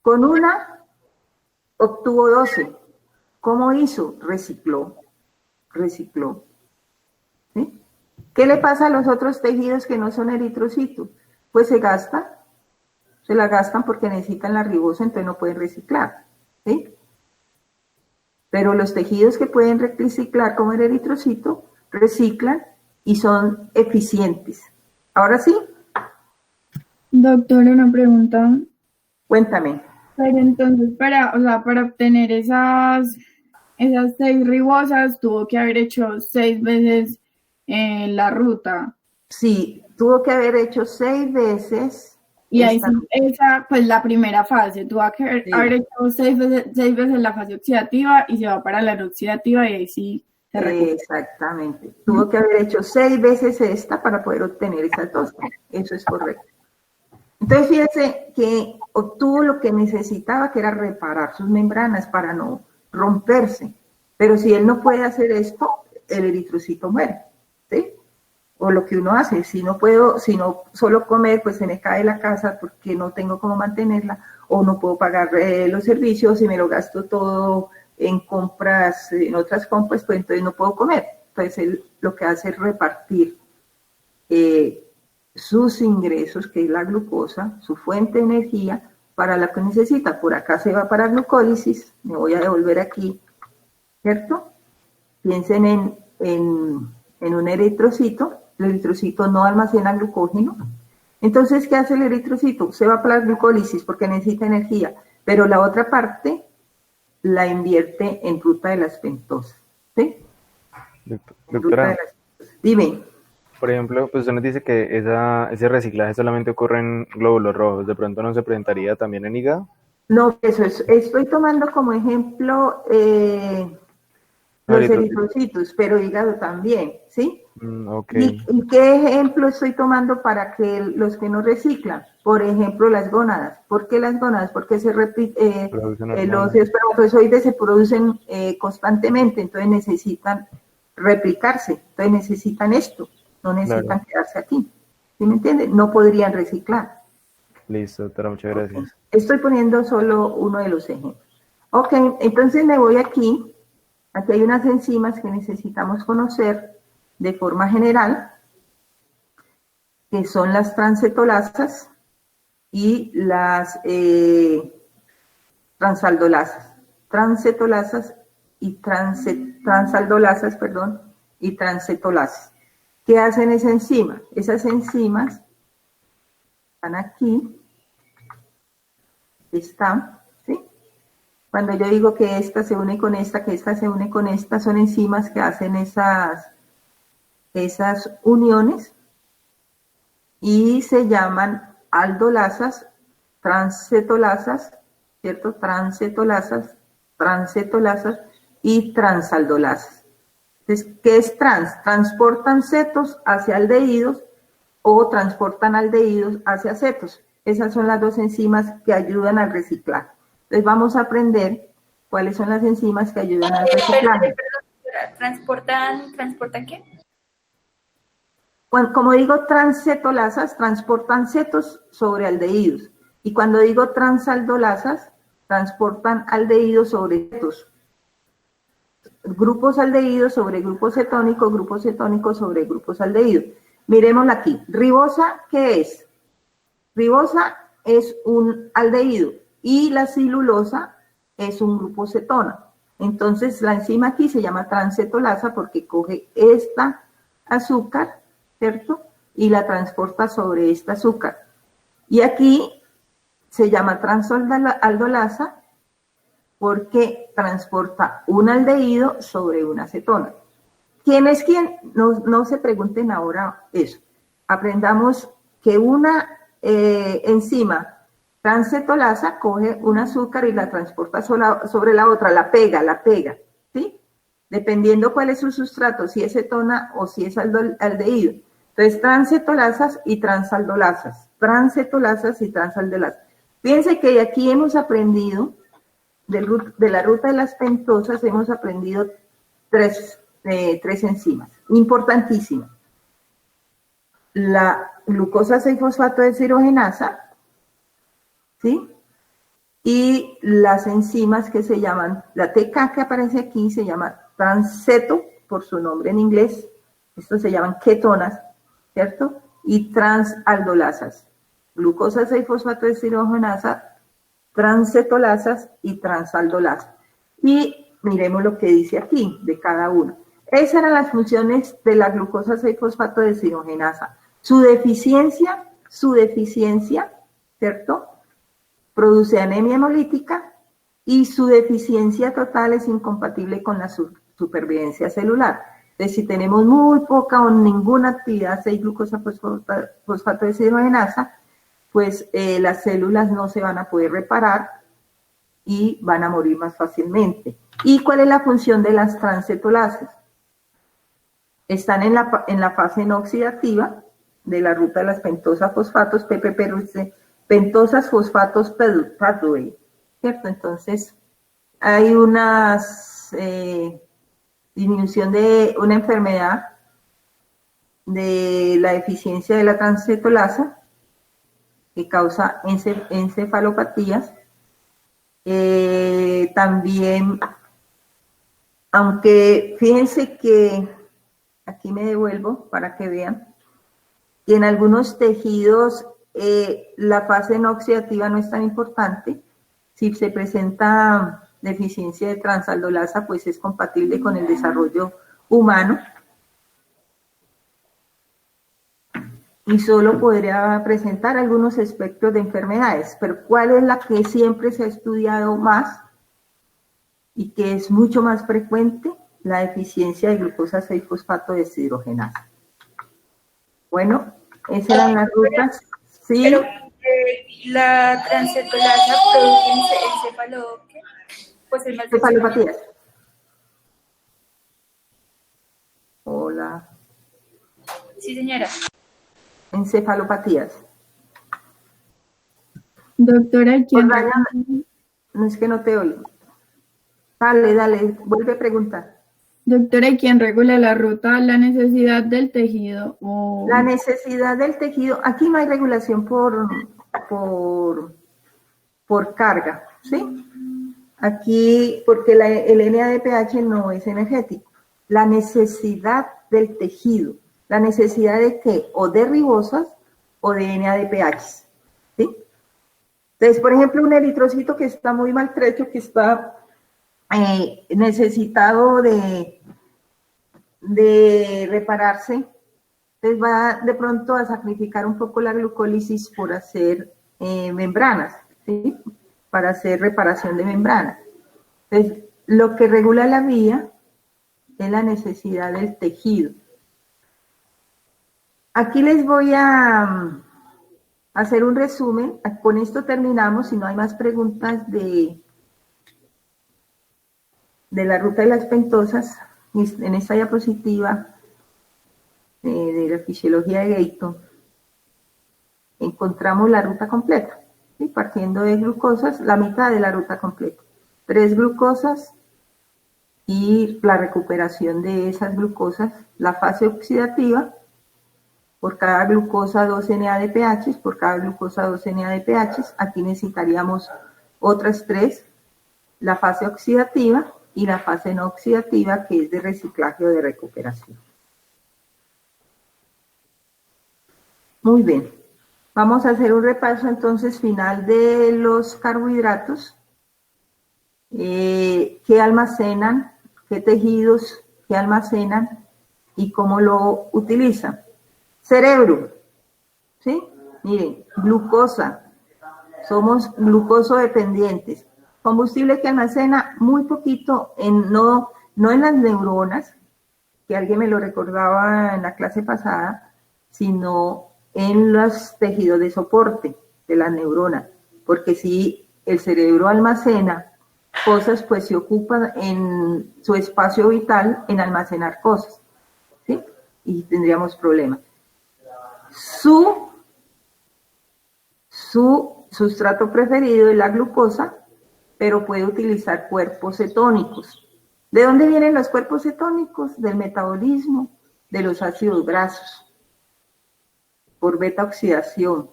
Con una obtuvo 12. ¿Cómo hizo? Recicló. ¿Sí? ¿Qué le pasa a los otros tejidos que no son eritrocitos? Pues se la gastan porque necesitan la ribosa, entonces no pueden reciclar, ¿sí? Pero los tejidos que pueden reciclar como el eritrocito, reciclan y son eficientes. Ahora sí. Doctora, una pregunta. Cuéntame. Pero entonces, para obtener esas 6 ribosas, tuvo que haber hecho 6 veces la ruta. Sí, tuvo que haber hecho 6 veces. Y ahí sí, esa, pues la primera fase, tuvo que haber hecho 6 veces la fase oxidativa y se va para la no oxidativa y ahí sí se recupera. Exactamente. Tuvo que haber hecho 6 veces esta para poder obtener esas 2. Eso es correcto. Entonces, fíjense que obtuvo lo que necesitaba, que era reparar sus membranas para no romperse. Pero si él no puede hacer esto, el eritrocito muere, ¿sí? O lo que uno hace, si no solo comer, pues se me cae la casa porque no tengo cómo mantenerla, o no puedo pagar los servicios y me lo gasto todo en compras, en otras compras, pues entonces no puedo comer. Entonces él lo que hace es repartir sus ingresos, que es la glucosa, su fuente de energía, para lo que necesita. Por acá se va para glucólisis, me voy a devolver aquí, ¿cierto? Piensen en un eritrocito. El eritrocito no almacena glucógeno. Entonces, ¿qué hace el eritrocito? Se va para la glucólisis porque necesita energía, pero la otra parte la invierte en ruta de las pentosas, ¿sí? Doctora, dime. Por ejemplo, pues usted nos dice que ese reciclaje solamente ocurre en glóbulos rojos, ¿de pronto no se presentaría también en hígado? No, eso es, estoy tomando como ejemplo los eritrocitos, pero hígado también, ¿sí? Okay. ¿Y qué ejemplo estoy tomando para que los que no reciclan? Por ejemplo, las gónadas. ¿Por qué las gónadas? Porque los espermatozoides se producen constantemente, entonces necesitan replicarse, entonces necesitan esto, no necesitan quedarse aquí. ¿Sí me entienden? No podrían reciclar. Listo, doctora, muchas gracias. Estoy poniendo solo uno de los ejemplos. Ok, entonces me voy aquí. Aquí hay unas enzimas que necesitamos conocer de forma general, que son las transcetolasas y las transaldolasas. Transcetolasas y transaldolasas, perdón, y transcetolasas. ¿Qué hacen esa enzima? Esas enzimas están aquí, están, ¿sí? Cuando yo digo que esta se une con esta, que esta se une con esta, son enzimas que hacen esas uniones y se llaman aldolasas, transcetolasas, ¿cierto? Transcetolasas y transaldolasas. Entonces, ¿qué es trans? Transportan cetos hacia aldehídos o transportan aldehídos hacia cetos. Esas son las dos enzimas que ayudan al reciclaje. Entonces vamos a aprender cuáles son las enzimas que ayudan al reciclaje. ¿Transportan qué? Como digo transcetolasas, transportan cetos sobre aldehídos. Y cuando digo transaldolasas, transportan aldehídos sobre cetos. Grupos aldehídos sobre grupos cetónicos sobre grupos aldehídos. Miremosla aquí. Ribosa, ¿qué es? Ribosa es un aldehído y la celulosa es un grupo cetona. Entonces la enzima aquí se llama transcetolasa porque coge esta azúcar, ¿cierto? Y la transporta sobre esta azúcar. Y aquí se llama transaldolasa porque transporta un aldehído sobre una cetona. ¿Quién es quién? No se pregunten ahora eso. Aprendamos que una enzima transcetolasa coge un azúcar y la transporta sobre la otra, la pega, ¿sí? Dependiendo cuál es su sustrato, si es cetona o si es aldehído. Entonces, transcetolasas y transaldolasas. Transcetolasas y transaldolasas. Fíjense que aquí hemos aprendido, de la ruta de las pentosas, hemos aprendido tres enzimas importantísimas. La glucosa 6-fosfato deshidrogenasa, ¿sí? Y las enzimas que se llaman, la TK que aparece aquí se llama transceto, por su nombre en inglés, estos se llaman ketonas, ¿cierto? Y transaldolasas, glucosa 6-fosfato deshidrogenasa, transcetolasas y transaldolasas. Y miremos lo que dice aquí de cada una. Esas eran las funciones de la glucosa 6-fosfato deshidrogenasa. Su deficiencia, ¿cierto? Produce anemia hemolítica y su deficiencia total es incompatible con la supervivencia celular. Entonces, si tenemos muy poca o ninguna actividad 6-glucosa fosfato deshidrogenasa, pues las células no se van a poder reparar y van a morir más fácilmente. ¿Y cuál es la función de las transcetolasas? Están en la fase no oxidativa de la ruta de las pentosas fosfatos, PPP, pentosas fosfatos pathway, ¿cierto? Entonces, hay una disminución de una enfermedad de la deficiencia de la transcetolasa que causa encefalopatías. También, aunque fíjense que, aquí me devuelvo para que vean, que en algunos tejidos la fase no oxidativa no es tan importante. Si se presenta deficiencia de transaldolasa, pues es compatible con el desarrollo humano. Y solo podría presentar algunos espectros de enfermedades, pero ¿cuál es la que siempre se ha estudiado más y que es mucho más frecuente? La deficiencia de glucosa 6-fosfato deshidrogenasa. Bueno, esas eran las rutas. Sí. Pero la transcetolasa produce encefalopatías. Hola. Sí, señora. Encefalopatías. Doctora, ¿quién? No es que no te oigo. Dale, vuelve a preguntar. Doctora, ¿quién regula la ruta? ¿La necesidad del tejido? O... La necesidad del tejido, aquí no hay regulación por por carga, ¿sí? Aquí, porque el NADPH no es energético, la necesidad del tejido, la necesidad de qué, o de ribosas o de NADPH, ¿sí? Entonces, por ejemplo, un eritrocito que está muy maltrecho, que está necesitado de repararse, entonces va de pronto a sacrificar un poco la glucólisis por hacer membranas, ¿sí? Para hacer reparación de membranas. Entonces, lo que regula la vía es la necesidad del tejido. Aquí les voy a hacer un resumen. Con esto terminamos. Si no hay más preguntas de la ruta de las pentosas, en esta diapositiva de la fisiología de Gayton, encontramos la ruta completa, ¿sí? Partiendo de glucosas, la mitad de la ruta completa. 3 glucosas y la recuperación de esas glucosas, la fase oxidativa, por cada glucosa 2 NADPH, por cada glucosa 2 NADPH, aquí necesitaríamos otras 3, la fase oxidativa y la fase no oxidativa, que es de reciclaje o de recuperación. Muy bien, vamos a hacer un repaso entonces final de los carbohidratos, qué almacenan, qué tejidos, qué almacenan y cómo lo utilizan. Cerebro, ¿sí? Miren, glucosa, somos glucosodependientes. Combustible que almacena muy poquito, no en las neuronas, que alguien me lo recordaba en la clase pasada, sino en los tejidos de soporte de la neurona, porque si el cerebro almacena cosas, pues se ocupa en su espacio vital en almacenar cosas, ¿sí? Y tendríamos problemas. Su sustrato preferido es la glucosa, pero puede utilizar cuerpos cetónicos. ¿De dónde vienen los cuerpos cetónicos? Del metabolismo de los ácidos grasos, por beta oxidación.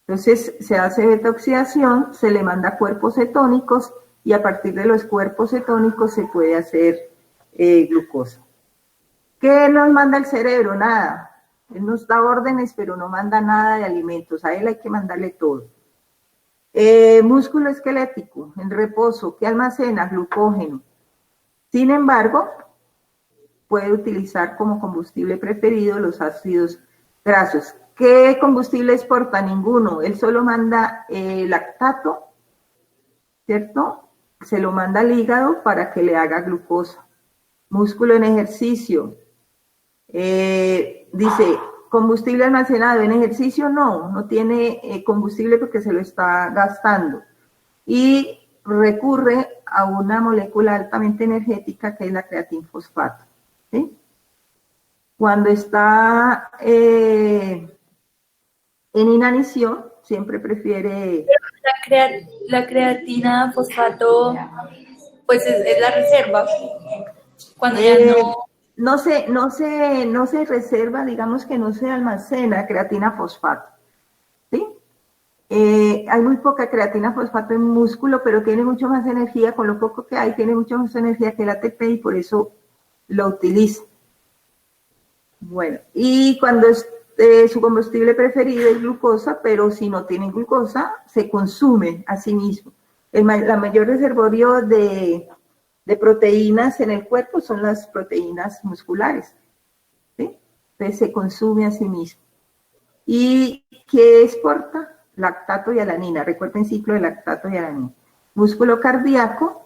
Entonces se hace beta oxidación, se le manda cuerpos cetónicos y a partir de los cuerpos cetónicos se puede hacer glucosa. ¿Qué nos manda el cerebro? Nada. Él nos da órdenes, pero no manda nada de alimentos. A él hay que mandarle todo. Músculo esquelético, en reposo, ¿qué almacena? Glucógeno. Sin embargo, puede utilizar como combustible preferido los ácidos grasos. ¿Qué combustible exporta? Ninguno. Él solo manda lactato, ¿cierto? Se lo manda al hígado para que le haga glucosa. Músculo en ejercicio. Dice, combustible almacenado en ejercicio, no tiene combustible porque se lo está gastando. Y recurre a una molécula altamente energética que es la creatinfosfato, ¿sí? Cuando está en inanición, siempre prefiere... La creatina fosfato, pues es la reserva. Cuando ya no se reserva, digamos que no se almacena creatina fosfato, ¿sí? Hay muy poca creatina fosfato en músculo, pero tiene mucho más energía, con lo poco que hay, tiene mucho más energía que el ATP y por eso lo utiliza. Bueno, y cuando su combustible preferido es glucosa, pero si no tiene glucosa, se consume a sí mismo. La mayor reservorio de proteínas en el cuerpo son las proteínas musculares, ¿sí? Entonces se consume a sí mismo. ¿Y qué exporta? Lactato y alanina. Recuerden ciclo de lactato y alanina. Músculo cardíaco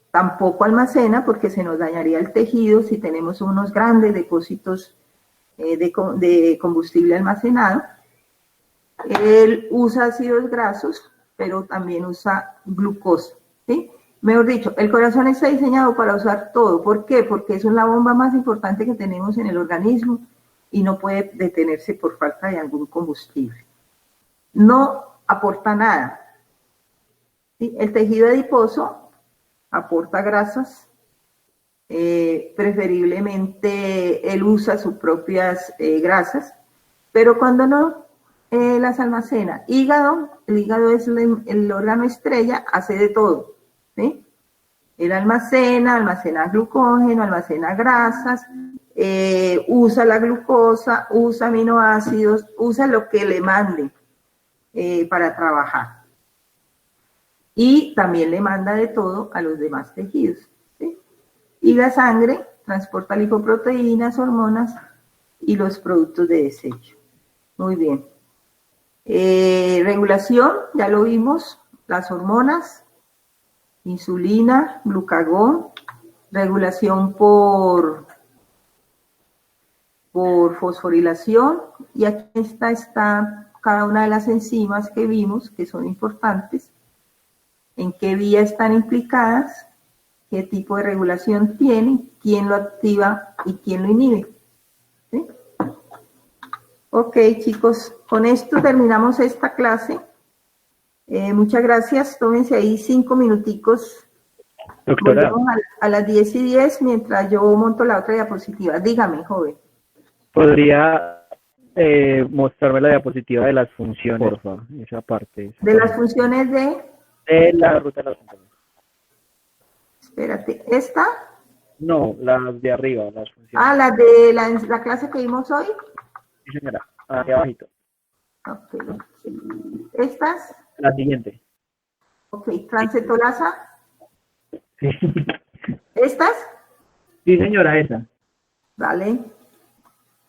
tampoco almacena porque se nos dañaría el tejido si tenemos unos grandes depósitos de combustible almacenado. Él usa ácidos grasos, pero también usa glucosa, ¿sí? Mejor dicho, el corazón está diseñado para usar todo. ¿Por qué? Porque es la bomba más importante que tenemos en el organismo y no puede detenerse por falta de algún combustible. No aporta nada, ¿sí? El tejido adiposo aporta grasas, preferiblemente él usa sus propias grasas, pero cuando no las almacena. Hígado, el hígado es el órgano estrella, hace de todo, ¿sí? Él almacena glucógeno, almacena grasas, usa la glucosa, usa aminoácidos, usa lo que le mande para trabajar. Y también le manda de todo a los demás tejidos, ¿sí? Y la sangre transporta lipoproteínas, hormonas y los productos de desecho. Muy bien. Regulación, ya lo vimos, las hormonas, insulina, glucagón, regulación por fosforilación, y aquí está cada una de las enzimas que vimos que son importantes, en qué vía están implicadas, qué tipo de regulación tienen, quién lo activa y quién lo inhibe. ¿Sí? Ok, chicos, con esto terminamos esta clase. Muchas gracias, tómense ahí 5 minuticos. Doctora. Volvemos a las 10:10 mientras yo monto la otra diapositiva. Dígame, joven. ¿Podría mostrarme la diapositiva de las funciones, por favor? Esa parte. De las funciones de la ruta de las funciones. Espérate, ¿esta? No, las de arriba, las funciones. Ah, las de la clase que vimos hoy. Sí, señora, hacia abajito. Ok. ¿Estas? La siguiente. Ok, transcetolasa. Sí. ¿Estas? Sí, señora, esa. Vale.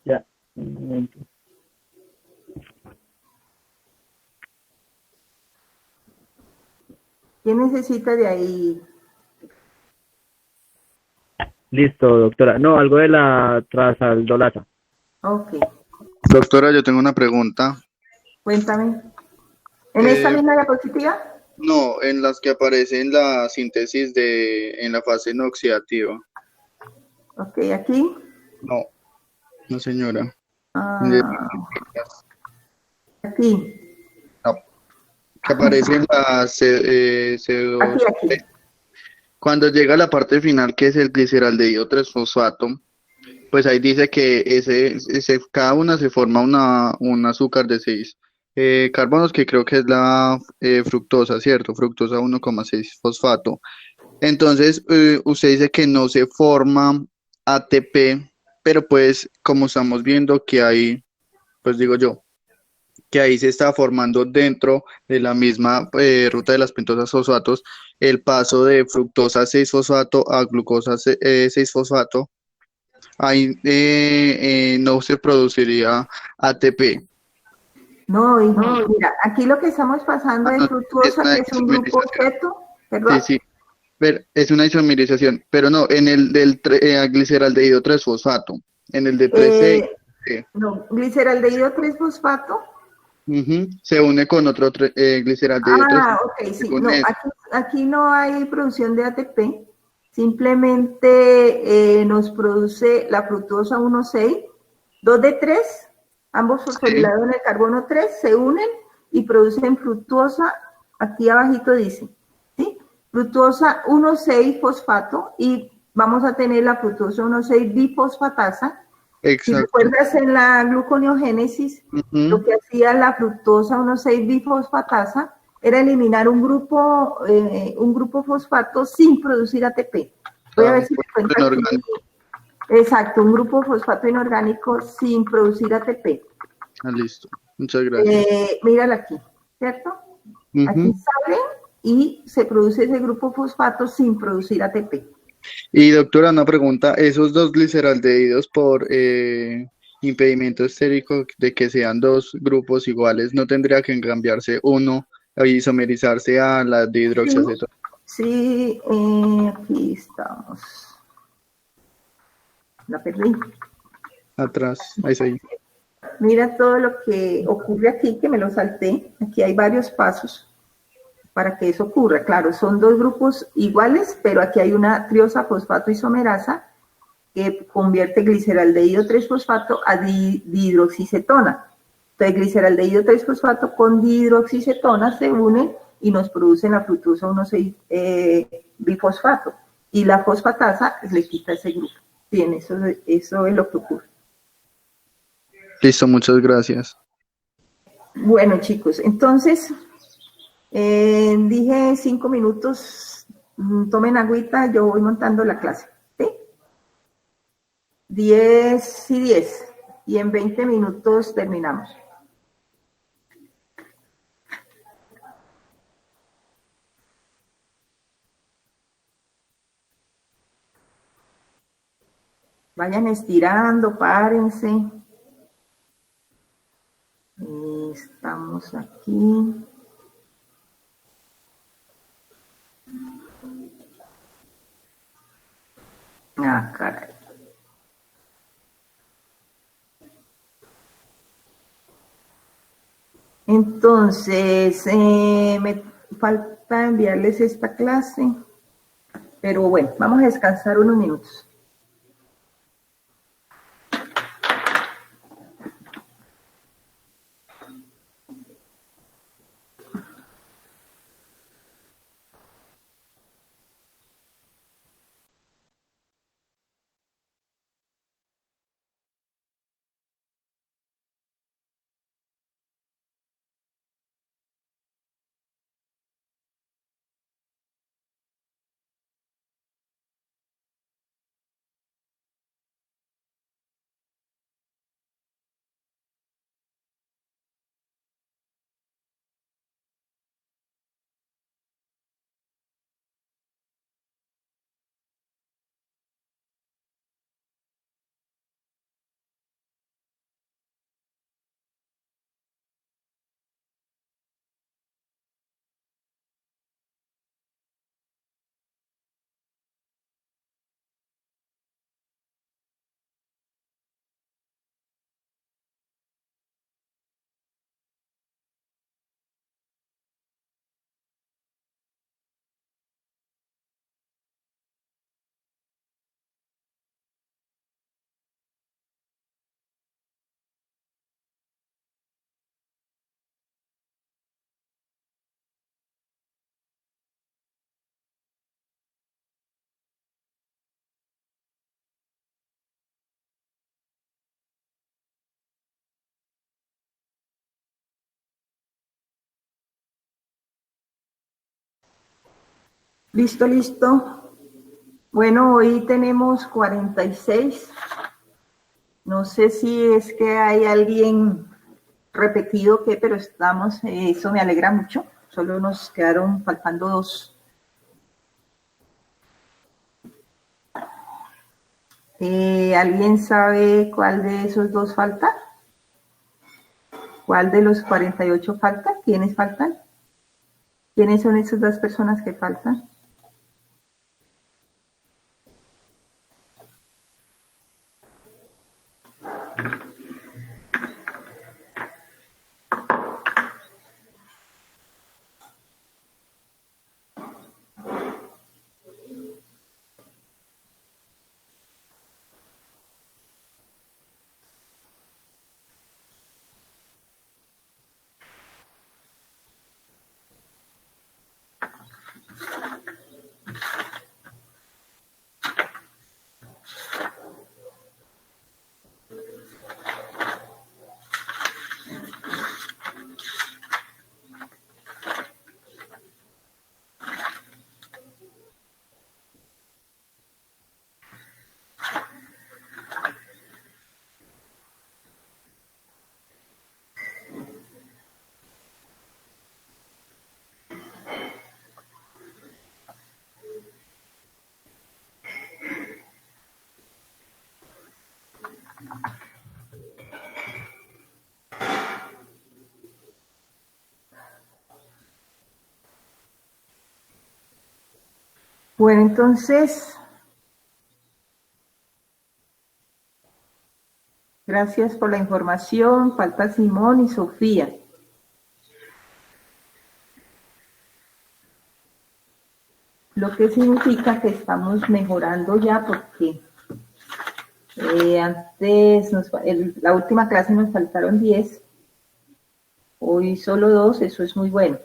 Ya, un momento. ¿Quién necesita de ahí? Listo, doctora. No, algo de la trazaldolasa. Ok, Doctora, yo tengo una pregunta. cuéntame. ¿En esta misma diapositiva? No, en las que aparece en la síntesis en la fase no oxidativa. Ok, aquí. No señora. Aquí. No. Que aparece en la CO2. Aquí. Cuando llega a la parte final, que es el gliceraldehído 3-fosfato, pues ahí dice que cada una se forma un azúcar de 6 carbonos, que creo que es la fructosa, ¿cierto? Fructosa 1,6 fosfato. Entonces, usted dice que no se forma ATP, pero pues como estamos viendo que hay, pues digo yo, que ahí se está formando dentro de la misma ruta de las pentosas fosfatos el paso de fructosa 6-fosfato a glucosa 6-fosfato. Ahí no se produciría ATP. No, hijo, mira, aquí lo que estamos pasando es fructuosa, que es un grupo keto, ¿verdad? Sí, pero es una isomerización, pero no, en el del gliceraldehído 3-fosfato, en el de 3C. No, gliceraldehído 3-fosfato. Se une con otro gliceraldehído 3. Ok, sí, no, aquí no hay producción de ATP, simplemente nos produce la fructosa 1,6, 2 de 3, ambos fosforilados en el carbono 3, se unen y producen fructosa, aquí abajito dice, ¿sí? Fructosa 1,6 fosfato, y vamos a tener la fructosa 1,6 bifosfatasa. Exacto. Si recuerdas en la gluconeogénesis, lo que hacía la fructosa 1,6 bifosfatasa era eliminar un grupo fosfato sin producir ATP. Voy a ver si me cuenta aquí. Exacto, un grupo fosfato inorgánico sin producir ATP. Listo, muchas gracias. Mírala aquí, ¿cierto? Aquí sale y se produce ese grupo fosfato sin producir ATP. Y doctora, una pregunta, ¿esos dos gliceraldehídos por impedimento estérico de que sean dos grupos iguales, no tendría que cambiarse uno a isomerizarse a la dihidroxiacetona? Sí, aquí estamos. La perdí. Atrás, ahí sí. Mira todo lo que ocurre aquí, que me lo salté. Aquí hay varios pasos para que eso ocurra. Claro, son dos grupos iguales, pero aquí hay una triosa fosfato isomerasa que convierte gliceraldehído 3-fosfato a dihidroxicetona. Entonces, gliceraldehído 3-fosfato con dihidroxicetona se unen y nos producen la fructosa 1,6 bifosfato. Y la fosfatasa le quita ese grupo. Bien, eso es lo que ocurre. Listo, muchas gracias. Bueno, chicos, entonces, dije 5 minutos, tomen agüita, yo voy montando la clase, ¿sí? 10 y 10, y en 20 minutos terminamos. Vayan estirando, párense. Estamos aquí. Ah, caray. Entonces, me falta enviarles esta clase, pero bueno, vamos a descansar unos minutos. Listo, listo. Bueno, hoy tenemos 46. No sé si es que hay alguien repetido que, pero estamos, eso me alegra mucho. Solo nos quedaron faltando 2. ¿Alguien sabe cuál de esos 2 falta? ¿Cuál de los 48 falta? ¿Quiénes faltan? ¿Quiénes son esas 2 personas que faltan? Bueno, entonces, gracias por la información. Falta Simón y Sofía. Lo que significa que estamos mejorando ya porque antes, la última clase nos faltaron 10, hoy solo 2, eso es muy bueno.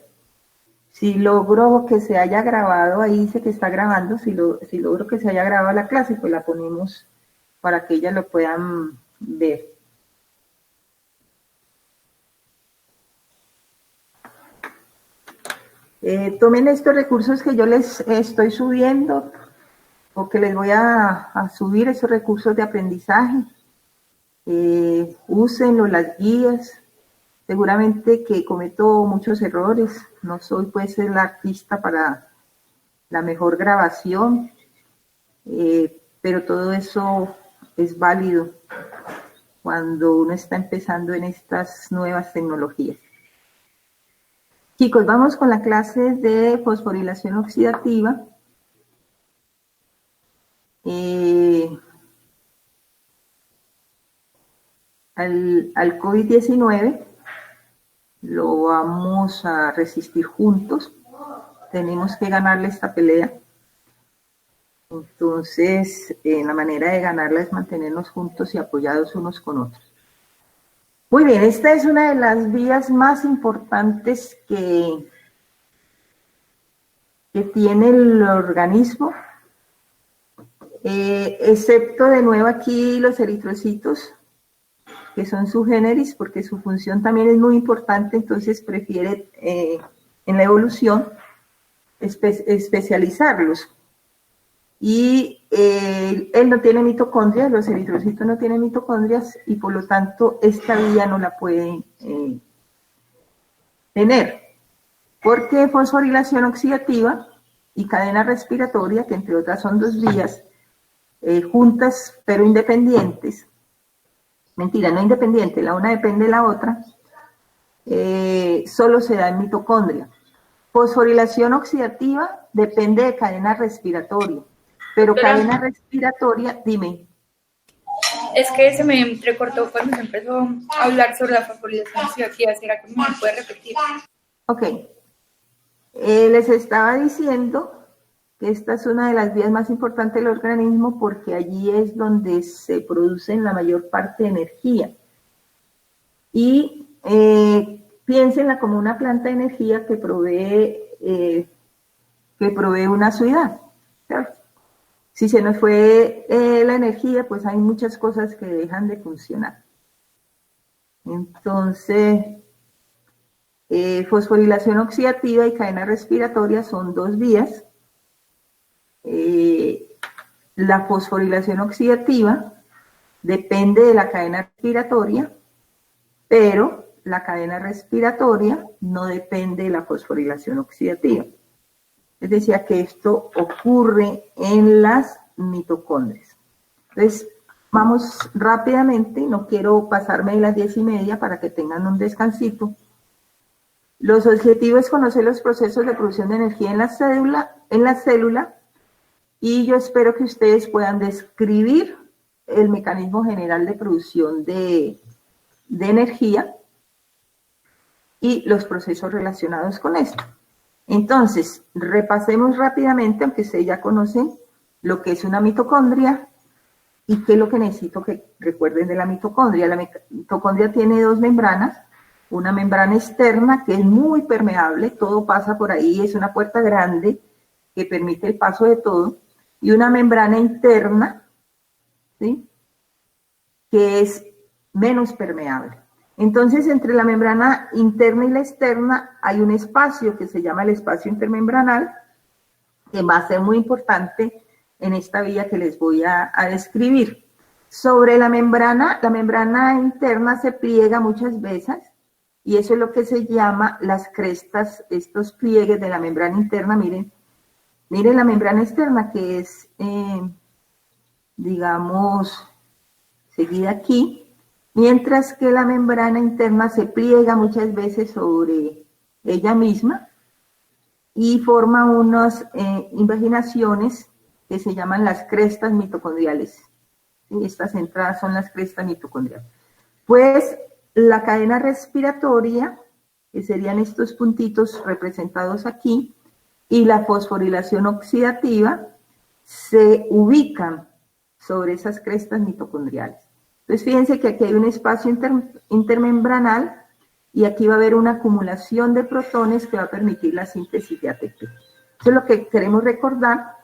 Si logro que se haya grabado, ahí dice que está grabando, si logro que se haya grabado la clase, pues la ponemos para que ellas lo puedan ver. Tomen estos recursos que yo les estoy subiendo o que les voy a subir, esos recursos de aprendizaje. Úsenlo, las guías. Seguramente que cometo muchos errores. No soy pues el artista para la mejor grabación, pero todo eso es válido cuando uno está empezando en estas nuevas tecnologías. Chicos, vamos con la clase de fosforilación oxidativa. Al COVID-19 lo vamos a resistir juntos. Tenemos que ganarle esta pelea. Entonces, la manera de ganarla es mantenernos juntos y apoyados unos con otros. Muy bien, esta es una de las vías más importantes que tiene el organismo, excepto de nuevo aquí los eritrocitos, que son su generis, porque su función también es muy importante, entonces prefiere en la evolución especializarlos. Y él no tiene mitocondrias, los eritrocitos no tienen mitocondrias, y por lo tanto esta vía no la pueden tener, porque fosforilación oxidativa y cadena respiratoria, que entre otras son dos vías juntas pero independientes, mentira, no independiente, la una depende de la otra, solo se da en mitocondria. Fosforilación oxidativa depende de cadena respiratoria, pero cadena respiratoria, dime. Es que se me entrecortó cuando se empezó a hablar sobre la fosforilación oxidativa. ¿Será que me puede repetir? Ok. Les estaba diciendo que esta es una de las vías más importantes del organismo porque allí es donde se produce la mayor parte de energía. Y piénsenla como una planta de energía que provee una ciudad, ¿sabes? Si se nos fue la energía, pues hay muchas cosas que dejan de funcionar. Entonces, fosforilación oxidativa y cadena respiratoria son dos vías. La fosforilación oxidativa depende de la cadena respiratoria, pero la cadena respiratoria no depende de la fosforilación oxidativa. Les decía que esto ocurre en las mitocondrias. Entonces, vamos rápidamente, no quiero pasarme de las 10:30 para que tengan un descansito. Los objetivos es conocer los procesos de producción de energía en la célula, y yo espero que ustedes puedan describir el mecanismo general de producción de energía y los procesos relacionados con esto. Entonces, repasemos rápidamente, aunque ustedes ya conocen lo que es una mitocondria y qué es lo que necesito que recuerden de la mitocondria. La mitocondria tiene dos membranas, una membrana externa que es muy permeable, todo pasa por ahí, es una puerta grande que permite el paso de todo, y una membrana interna, ¿sí?, que es menos permeable. Entonces, entre la membrana interna y la externa hay un espacio que se llama el espacio intermembranal, que va a ser muy importante en esta vía que les voy a describir. Sobre la membrana interna se pliega muchas veces, y eso es lo que se llama las crestas, estos pliegues de la membrana interna. Miren la membrana externa que es, digamos, seguida aquí, mientras que la membrana interna se pliega muchas veces sobre ella misma y forma unas invaginaciones que se llaman las crestas mitocondriales. ¿Sí? Estas entradas son las crestas mitocondriales. Pues la cadena respiratoria, que serían estos puntitos representados aquí, y la fosforilación oxidativa se ubican sobre esas crestas mitocondriales. Entonces, fíjense que aquí hay un espacio intermembranal y aquí va a haber una acumulación de protones que va a permitir la síntesis de ATP. Eso es lo que queremos recordar.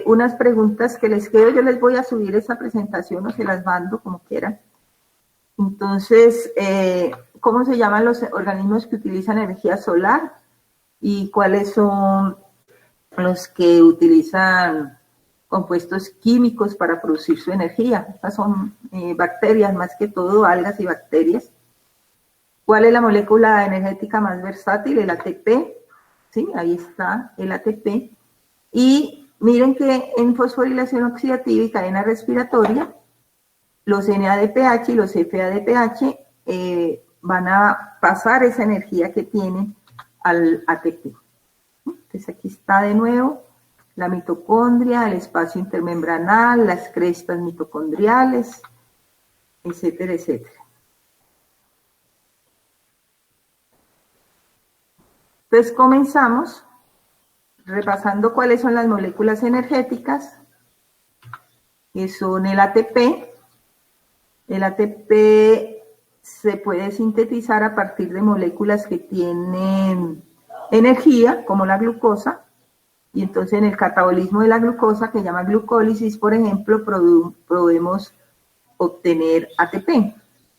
Unas preguntas que les quedo, yo les voy a subir esa presentación o se las mando como quieran. Entonces, ¿cómo se llaman los organismos que utilizan energía solar? y cuáles son los que utilizan compuestos químicos para producir su energía. Estas son bacterias, más que todo, algas y bacterias. ¿Cuál es la molécula energética más versátil? El ATP, ¿sí? Ahí está el ATP. Y miren que en fosforilación oxidativa y cadena respiratoria, los NADPH y los FADPH van a pasar esa energía que tienen al ATP. Entonces aquí está de nuevo la mitocondria, el espacio intermembranal, las crestas mitocondriales, etcétera, etcétera. Entonces comenzamos repasando cuáles son las moléculas energéticas, que son el ATP. El ATP se puede sintetizar a partir de moléculas que tienen energía, como la glucosa, y entonces en el catabolismo de la glucosa, que se llama glucólisis, por ejemplo, podemos obtener ATP,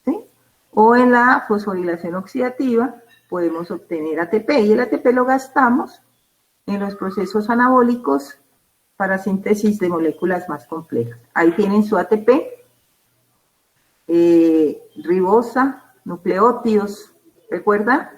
¿sí? O en la fosforilación oxidativa podemos obtener ATP, y el ATP lo gastamos en los procesos anabólicos para síntesis de moléculas más complejas. Ahí tienen su ATP, ribosa, nucleótidos. ¿Recuerdan?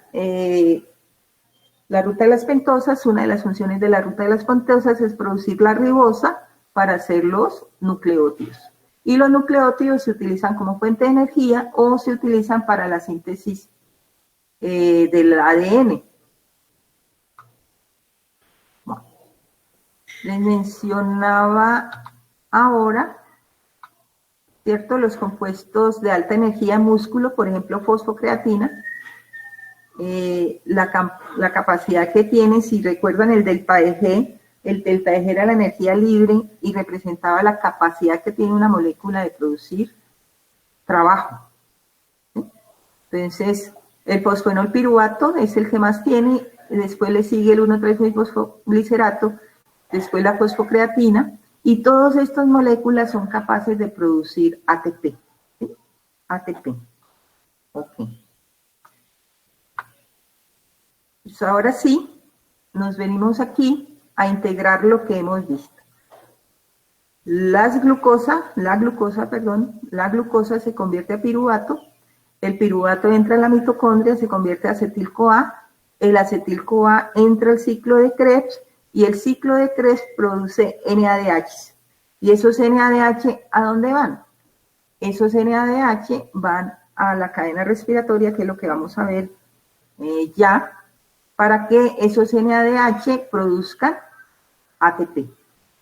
La ruta de las pentosas, una de las funciones de la ruta de las pentosas es producir la ribosa para hacer los nucleótidos. Y los nucleótidos se utilizan como fuente de energía o se utilizan para la síntesis del ADN. Bueno, les mencionaba ahora, ¿cierto?, los compuestos de alta energía en músculo, por ejemplo, fosfocreatina, la capacidad que tiene, si recuerdan el delta de G, el delta de G era la energía libre y representaba la capacidad que tiene una molécula de producir trabajo, ¿sí? Entonces, el fosfenol piruvato es el que más tiene, después le sigue el 1,3-fosfoglicerato, después la fosfocreatina, y todas estas moléculas son capaces de producir ATP, ¿sí? ATP, ok. Pues ahora sí, nos venimos aquí a integrar lo que hemos visto. La glucosa se convierte a piruvato, el piruvato entra en la mitocondria, se convierte a acetil-CoA, el acetil-CoA entra al ciclo de Krebs y el ciclo de Krebs produce NADH. ¿Y esos NADH a dónde van? Esos NADH van a la cadena respiratoria, que es lo que vamos a ver ya, para que esos NADH produzcan ATP.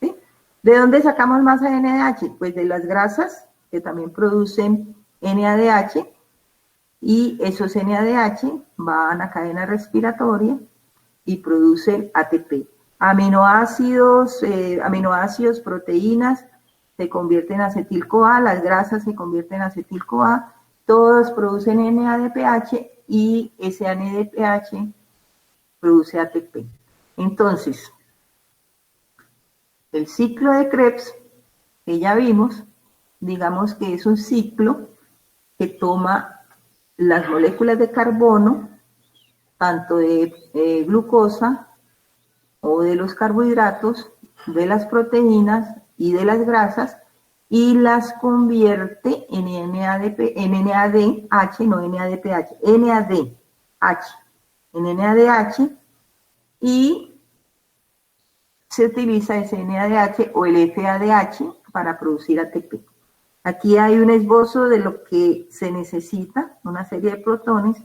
¿Sí? ¿De dónde sacamos más NADH? Pues de las grasas, que también producen NADH, y esos NADH van a cadena respiratoria y producen ATP. Aminoácidos, proteínas, se convierten en acetil-CoA, las grasas se convierten en acetil-CoA, todos producen NADPH y ese NADPH produce ATP. Entonces, el ciclo de Krebs, que ya vimos, digamos que es un ciclo que toma las moléculas de carbono, tanto de glucosa o de los carbohidratos, de las proteínas y de las grasas, y las convierte en NADH, no NADPH, NADH, y se utiliza ese NADH o el FADH para producir ATP. Aquí hay un esbozo de lo que se necesita, una serie de protones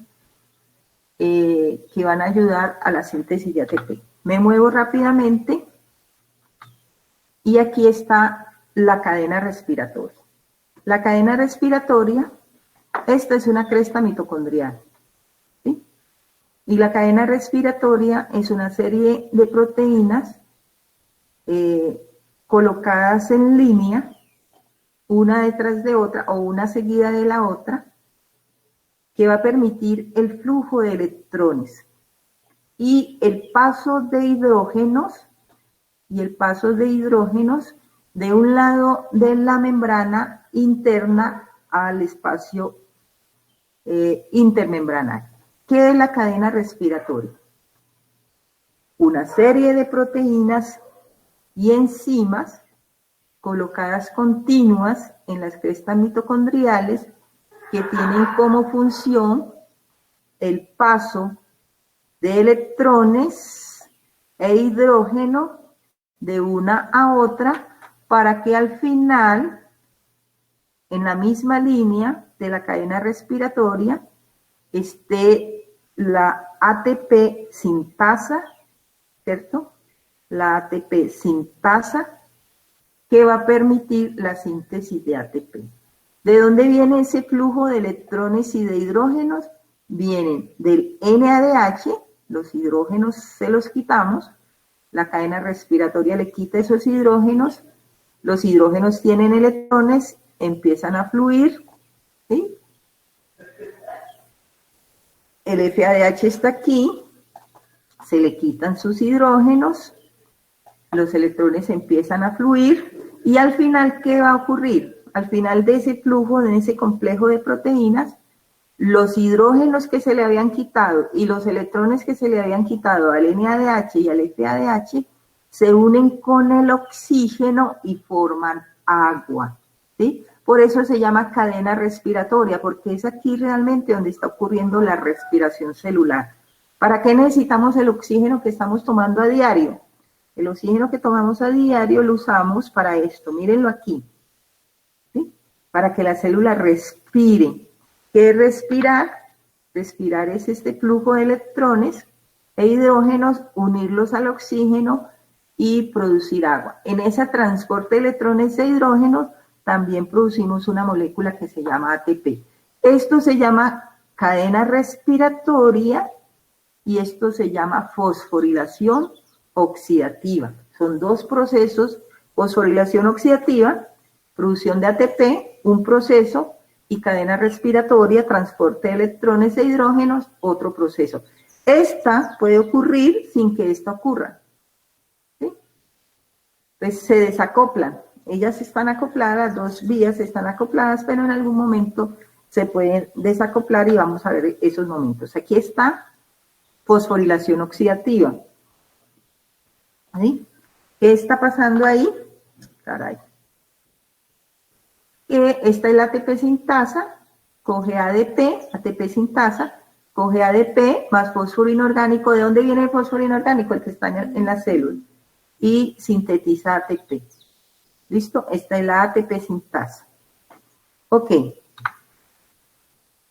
que van a ayudar a la síntesis de ATP. Me muevo rápidamente y aquí está la cadena respiratoria. La cadena respiratoria, esta es una cresta mitocondrial, ¿sí? Y la cadena respiratoria es una serie de proteínas colocadas en línea, una detrás de otra o una seguida de la otra, que va a permitir el flujo de electrones y el paso de hidrógenos de un lado de la membrana interna al espacio intermembranal. ¿Qué es la cadena respiratoria? una serie de proteínas y enzimas colocadas continuas en las crestas mitocondriales que tienen como función el paso de electrones e hidrógeno de una a otra para que al final, en la misma línea de la cadena respiratoria, esté la ATP sintasa, ¿cierto? La ATP sintasa que va a permitir la síntesis de ATP. ¿De dónde viene ese flujo de electrones y de hidrógenos? Vienen del NADH, los hidrógenos se los quitamos, la cadena respiratoria le quita esos hidrógenos, los hidrógenos tienen electrones, empiezan a fluir, ¿sí? El FADH está aquí, se le quitan sus hidrógenos, los electrones empiezan a fluir y al final, ¿qué va a ocurrir? Al final de ese flujo, de ese complejo de proteínas, los hidrógenos que se le habían quitado y los electrones que se le habían quitado al NADH y al FADH se unen con el oxígeno y forman agua, ¿sí? Por eso se llama cadena respiratoria, porque es aquí realmente donde está ocurriendo la respiración celular. ¿Para qué necesitamos el oxígeno que estamos tomando a diario? El oxígeno que tomamos a diario lo usamos para esto, mírenlo aquí, ¿sí? Para que la célula respire. ¿Qué es respirar? Respirar es este flujo de electrones e hidrógenos, unirlos al oxígeno y producir agua. En ese transporte de electrones e hidrógenos también producimos una molécula que se llama ATP. Esto se llama cadena respiratoria y esto se llama fosforilación oxidativa. Son dos procesos: fosforilación oxidativa, producción de ATP, un proceso, y cadena respiratoria, transporte de electrones e hidrógenos, otro proceso. Esta puede ocurrir sin que esta ocurra, ¿sí? Pues se desacoplan. Ellas están acopladas, dos vías están acopladas, pero en algún momento se pueden desacoplar y vamos a ver esos momentos. Aquí está fosforilación oxidativa. ¿Sí? ¿Qué está pasando ahí? Caray. Esta es la ATP sintasa, coge ATP sintasa, coge ADP más fósforo inorgánico. ¿De dónde viene el fósforo inorgánico? El que está en la célula. Y sintetiza ATP. ¿Listo? Esta es la ATP sintasa. Ok.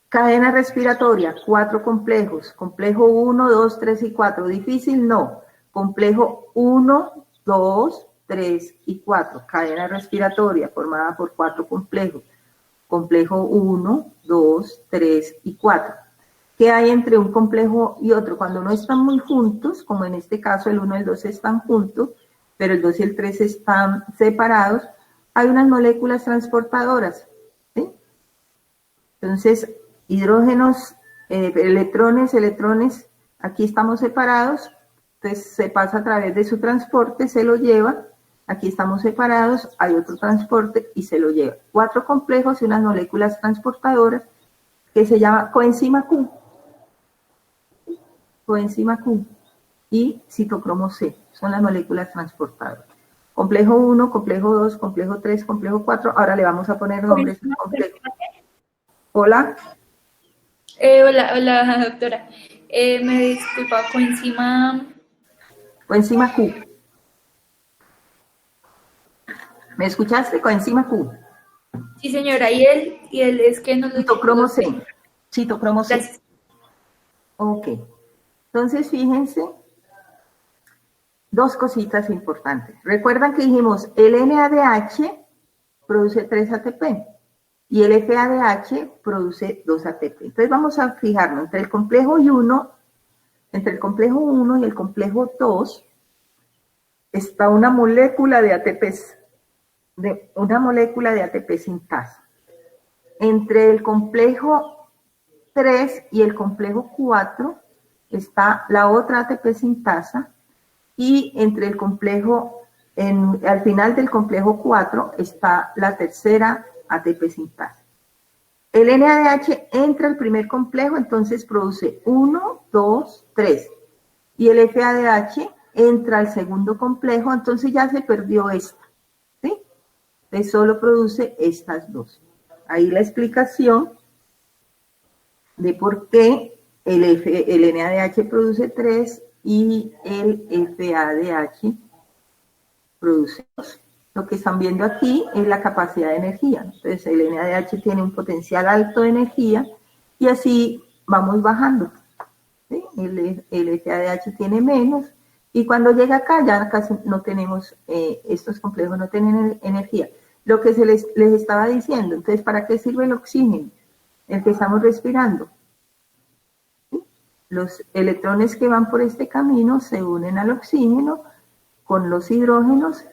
Cadena respiratoria, 4 complejos. Complejo 1, 2, 3 y 4. ¿Difícil? No. Complejo 1, 2, 3 y 4. Cadena respiratoria formada por 4 complejos. Complejo 1, 2, 3 y 4. ¿Qué hay entre un complejo y otro? Cuando no están muy juntos, como en este caso el 1 y el 2 están juntos, pero el 2 y el 3 están separados, hay unas moléculas transportadoras, ¿sí? Entonces, hidrógenos, electrones, aquí estamos separados, entonces se pasa a través de su transporte, se lo lleva. Aquí estamos separados, hay otro transporte y se lo lleva. 4 complejos y unas moléculas transportadoras que se llama coenzima Q. Coenzima Q y citocromo C, son las moléculas transportadoras. Complejo 1, complejo 2, complejo 3, complejo 4. Ahora le vamos a poner nombres al complejo. Hola. Hola, doctora. Me disculpa, coenzima Q. ¿Me escuchaste? Coenzima Q. Sí, señora. ¿Y él es que no lo... Citocromo C. Citocromo C. Gracias. Ok. Entonces, fíjense, dos cositas importantes. Recuerdan que dijimos, el NADH produce 3 ATP y el FADH produce 2 ATP. Entonces, vamos a fijarnos entre el complejo 1 y el complejo 2 está una molécula de ATP sintasa. Entre el complejo 3 y el complejo 4 está la otra ATP sintasa y entre el complejo, al final del complejo 4 está la tercera ATP sintasa. El NADH entra al primer complejo, entonces produce 1, 2, 3. Y el FADH entra al segundo complejo, entonces ya se perdió esta, ¿sí? Entonces solo produce estas dos. Ahí la explicación de por qué el NADH produce 3 y el FADH produce 2. Lo que están viendo aquí es la capacidad de energía. Entonces el NADH tiene un potencial alto de energía y así vamos bajando, ¿sí? El FADH tiene menos y cuando llega acá ya casi no tenemos, estos complejos no tienen energía. Lo que les estaba diciendo, entonces, ¿para qué sirve el oxígeno? El que estamos respirando. ¿Sí? Los electrones que van por este camino se unen al oxígeno con los hidrógenos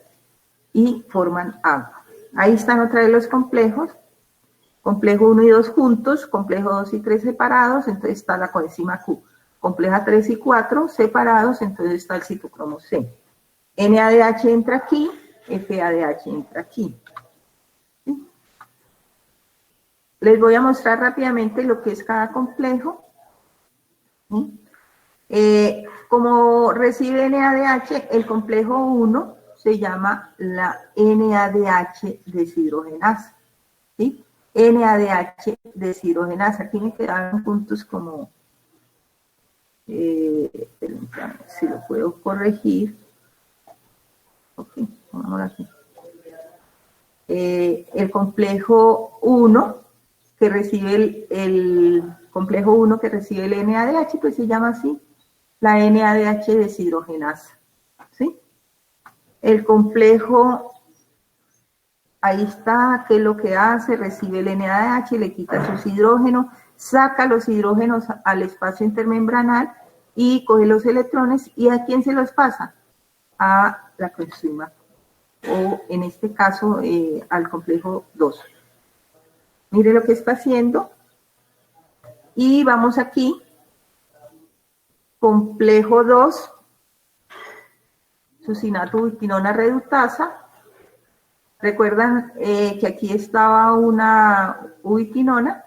y forman agua. Ahí están otra vez los complejos. Complejo 1 y 2 juntos, complejo 2 y 3 separados, entonces está la coenzima Q. Compleja 3 y 4 separados, entonces está el citocromo C. NADH entra aquí, FADH entra aquí. ¿Sí? Les voy a mostrar rápidamente lo que es cada complejo. ¿Sí? Como recibe NADH, el complejo 1 se llama la NADH deshidrogenasa. ¿Sí? NADH deshidrogenasa. Aquí me quedaron puntos como, si lo puedo corregir. Ok, vamos aquí. El complejo 1 que recibe el complejo 1 que recibe el NADH, pues se llama así, la NADH deshidrogenasa. ¿Sí? El complejo, ahí está, ¿qué es lo que hace? Recibe el NADH, le quita sus hidrógenos, saca los hidrógenos al espacio intermembranal y coge los electrones, ¿y a quién se los pasa? A la coenzima, o en este caso al complejo 2. Mire lo que está haciendo. Y vamos aquí, complejo 2, succinato ubiquinona reductasa. Recuerdan que aquí estaba una ubiquinona,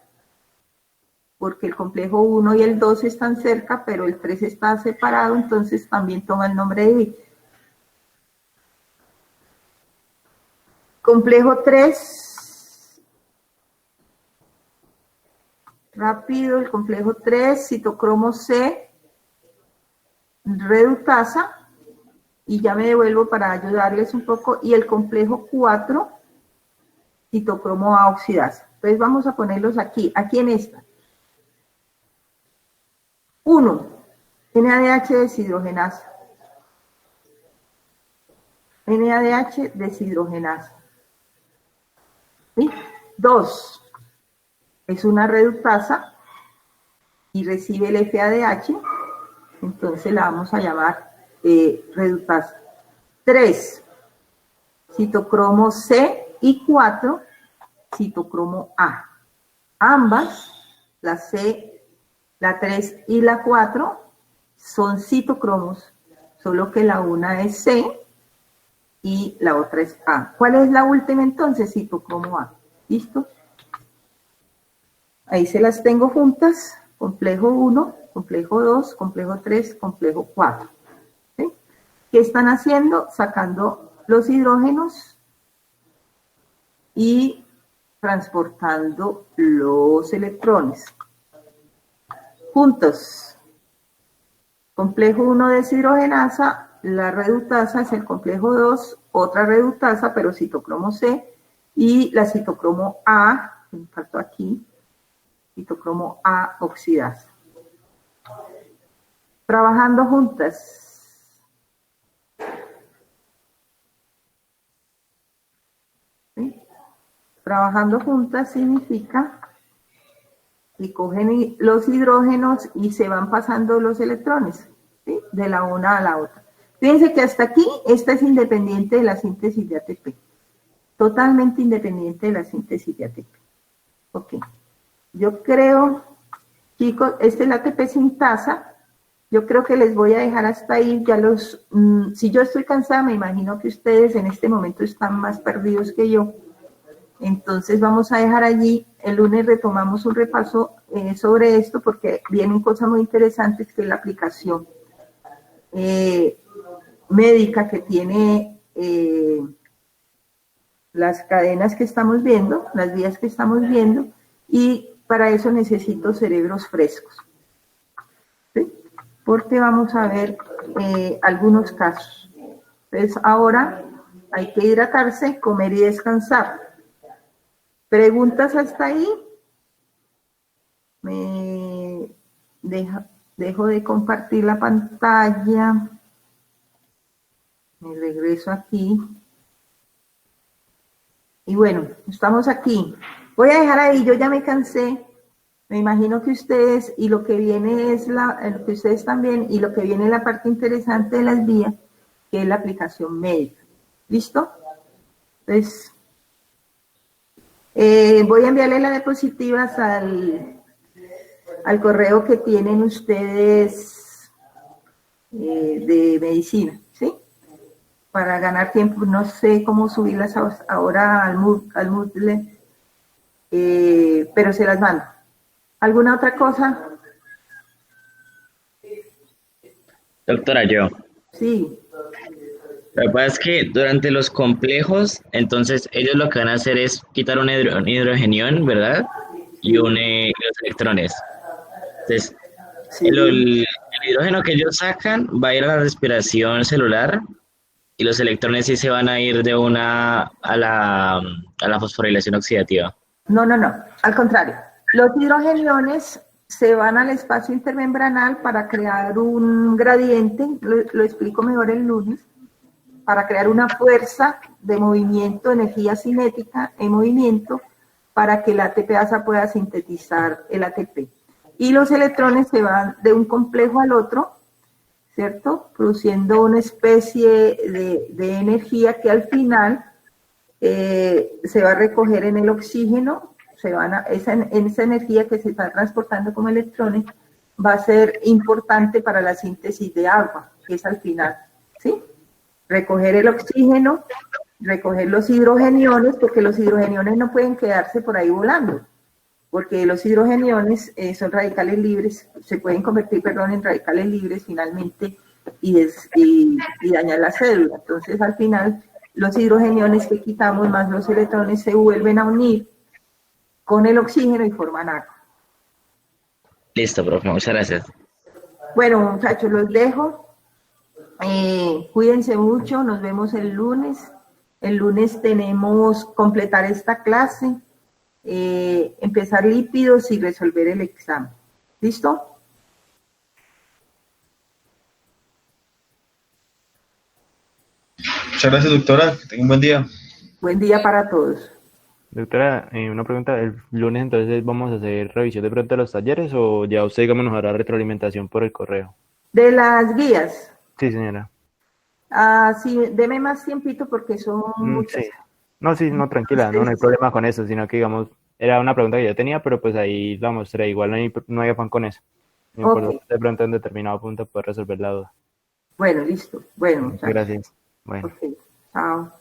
porque el complejo 1 y el 2 están cerca, pero el 3 está separado, entonces también toma el nombre de ubiquinona. Complejo 3, rápido, el complejo 3, citocromo C, reductasa, y ya me devuelvo para ayudarles un poco, y el complejo 4, citocromo A oxidasa. Entonces vamos a ponerlos aquí en esta. 1, NADH deshidrogenasa. NADH deshidrogenasa. ¿Sí? 2, es una reductasa y recibe el FADH, entonces la vamos a llamar reductasa. 3, citocromo C, y 4, citocromo A. Ambas, la C, la 3 y la 4, son citocromos, solo que la una es C y la otra es A. ¿Cuál es la última entonces? Citocromo A. ¿Listo? Ahí se las tengo juntas. Complejo 1, complejo 2, complejo 3, complejo 4. ¿Sí? ¿Qué están haciendo? Sacando los hidrógenos y transportando los electrones. Juntos. Complejo 1 deshidrogenasa, la reductasa es el complejo 2, otra reductasa, pero citocromo C, y la citocromo A, me faltó aquí, citocromo A oxidasa. Trabajando juntas. ¿Sí? Trabajando juntas significa que cogen los hidrógenos y se van pasando los electrones, ¿sí? De la una a la otra. Fíjense que hasta aquí esta es independiente de la síntesis de ATP. Totalmente independiente de la síntesis de ATP. Ok. Yo creo, chicos, este es el ATP sintasa. Yo creo que les voy a dejar hasta ahí. Ya si yo estoy cansada, me imagino que ustedes en este momento están más perdidos que yo. Entonces vamos a dejar allí. El lunes retomamos un repaso sobre esto porque vienen cosas muy interesantes que es la aplicación. médica que tiene las cadenas que estamos viendo, las vías que estamos viendo, y para eso necesito cerebros frescos, ¿sí? Porque vamos a ver algunos casos. Entonces ahora hay que hidratarse, comer y descansar. ¿Preguntas hasta ahí? Dejo de compartir la pantalla. Me regreso aquí. Y bueno, estamos aquí. Voy a dejar ahí, yo ya me cansé. Me imagino que ustedes, y lo que viene es que ustedes también, y lo que viene es la parte interesante de las vías, que es la aplicación médica. ¿Listo? Entonces, voy a enviarle las diapositivas al correo que tienen ustedes de medicina, ¿sí? Para ganar tiempo, no sé cómo subirlas ahora al Moodle, pero se las mando. ¿Alguna otra cosa? Doctora, yo. Sí. Lo que pasa es que durante los complejos, entonces ellos lo que van a hacer es quitar un hidrogenión, ¿verdad? Y los electrones. Entonces, Sí. el hidrógeno que ellos sacan va a ir a la respiración celular y los electrones sí se van a ir de una a la fosforilación oxidativa. No, al contrario. Los hidrogeniones se van al espacio intermembranal para crear un gradiente, lo explico mejor el lunes, para crear una fuerza de movimiento, energía cinética en movimiento, para que el ATPasa pueda sintetizar el ATP. Y los electrones se van de un complejo al otro, ¿cierto? Produciendo una especie de energía que al final se va a recoger en el oxígeno, esa energía que se está transportando como electrones va a ser importante para la síntesis de agua, que es al final, ¿sí? Recoger el oxígeno, recoger los hidrogeniones, porque los hidrogeniones no pueden quedarse por ahí volando, porque los hidrogeniones son radicales libres, se pueden convertir, en radicales libres finalmente y dañar la célula. Entonces, al final, los hidrogeniones que quitamos más los electrones se vuelven a unir con el oxígeno y forman agua. Listo, profe, muchas gracias. Bueno, muchachos, los dejo. Cuídense mucho, nos vemos el lunes. El lunes tenemos completar esta clase, empezar lípidos y resolver el examen. ¿Listo? Muchas gracias, doctora. Que tenga un buen día. Buen día para todos. Doctora, una pregunta, ¿el lunes entonces vamos a hacer revisión de pronto de los talleres o ya usted, digamos, nos hará retroalimentación por el correo? De las guías. Sí, señora. Sí, deme más tiempito porque son muchas. Sí. No, sí, no, tranquila, no hay problema con eso, sino que, digamos, era una pregunta que yo tenía, pero pues ahí la mostré, igual no hay afán con eso. Me importa de pronto en determinado punto poder resolver la duda. Bueno, listo. Bueno, gracias. Bueno. Okay. Chao.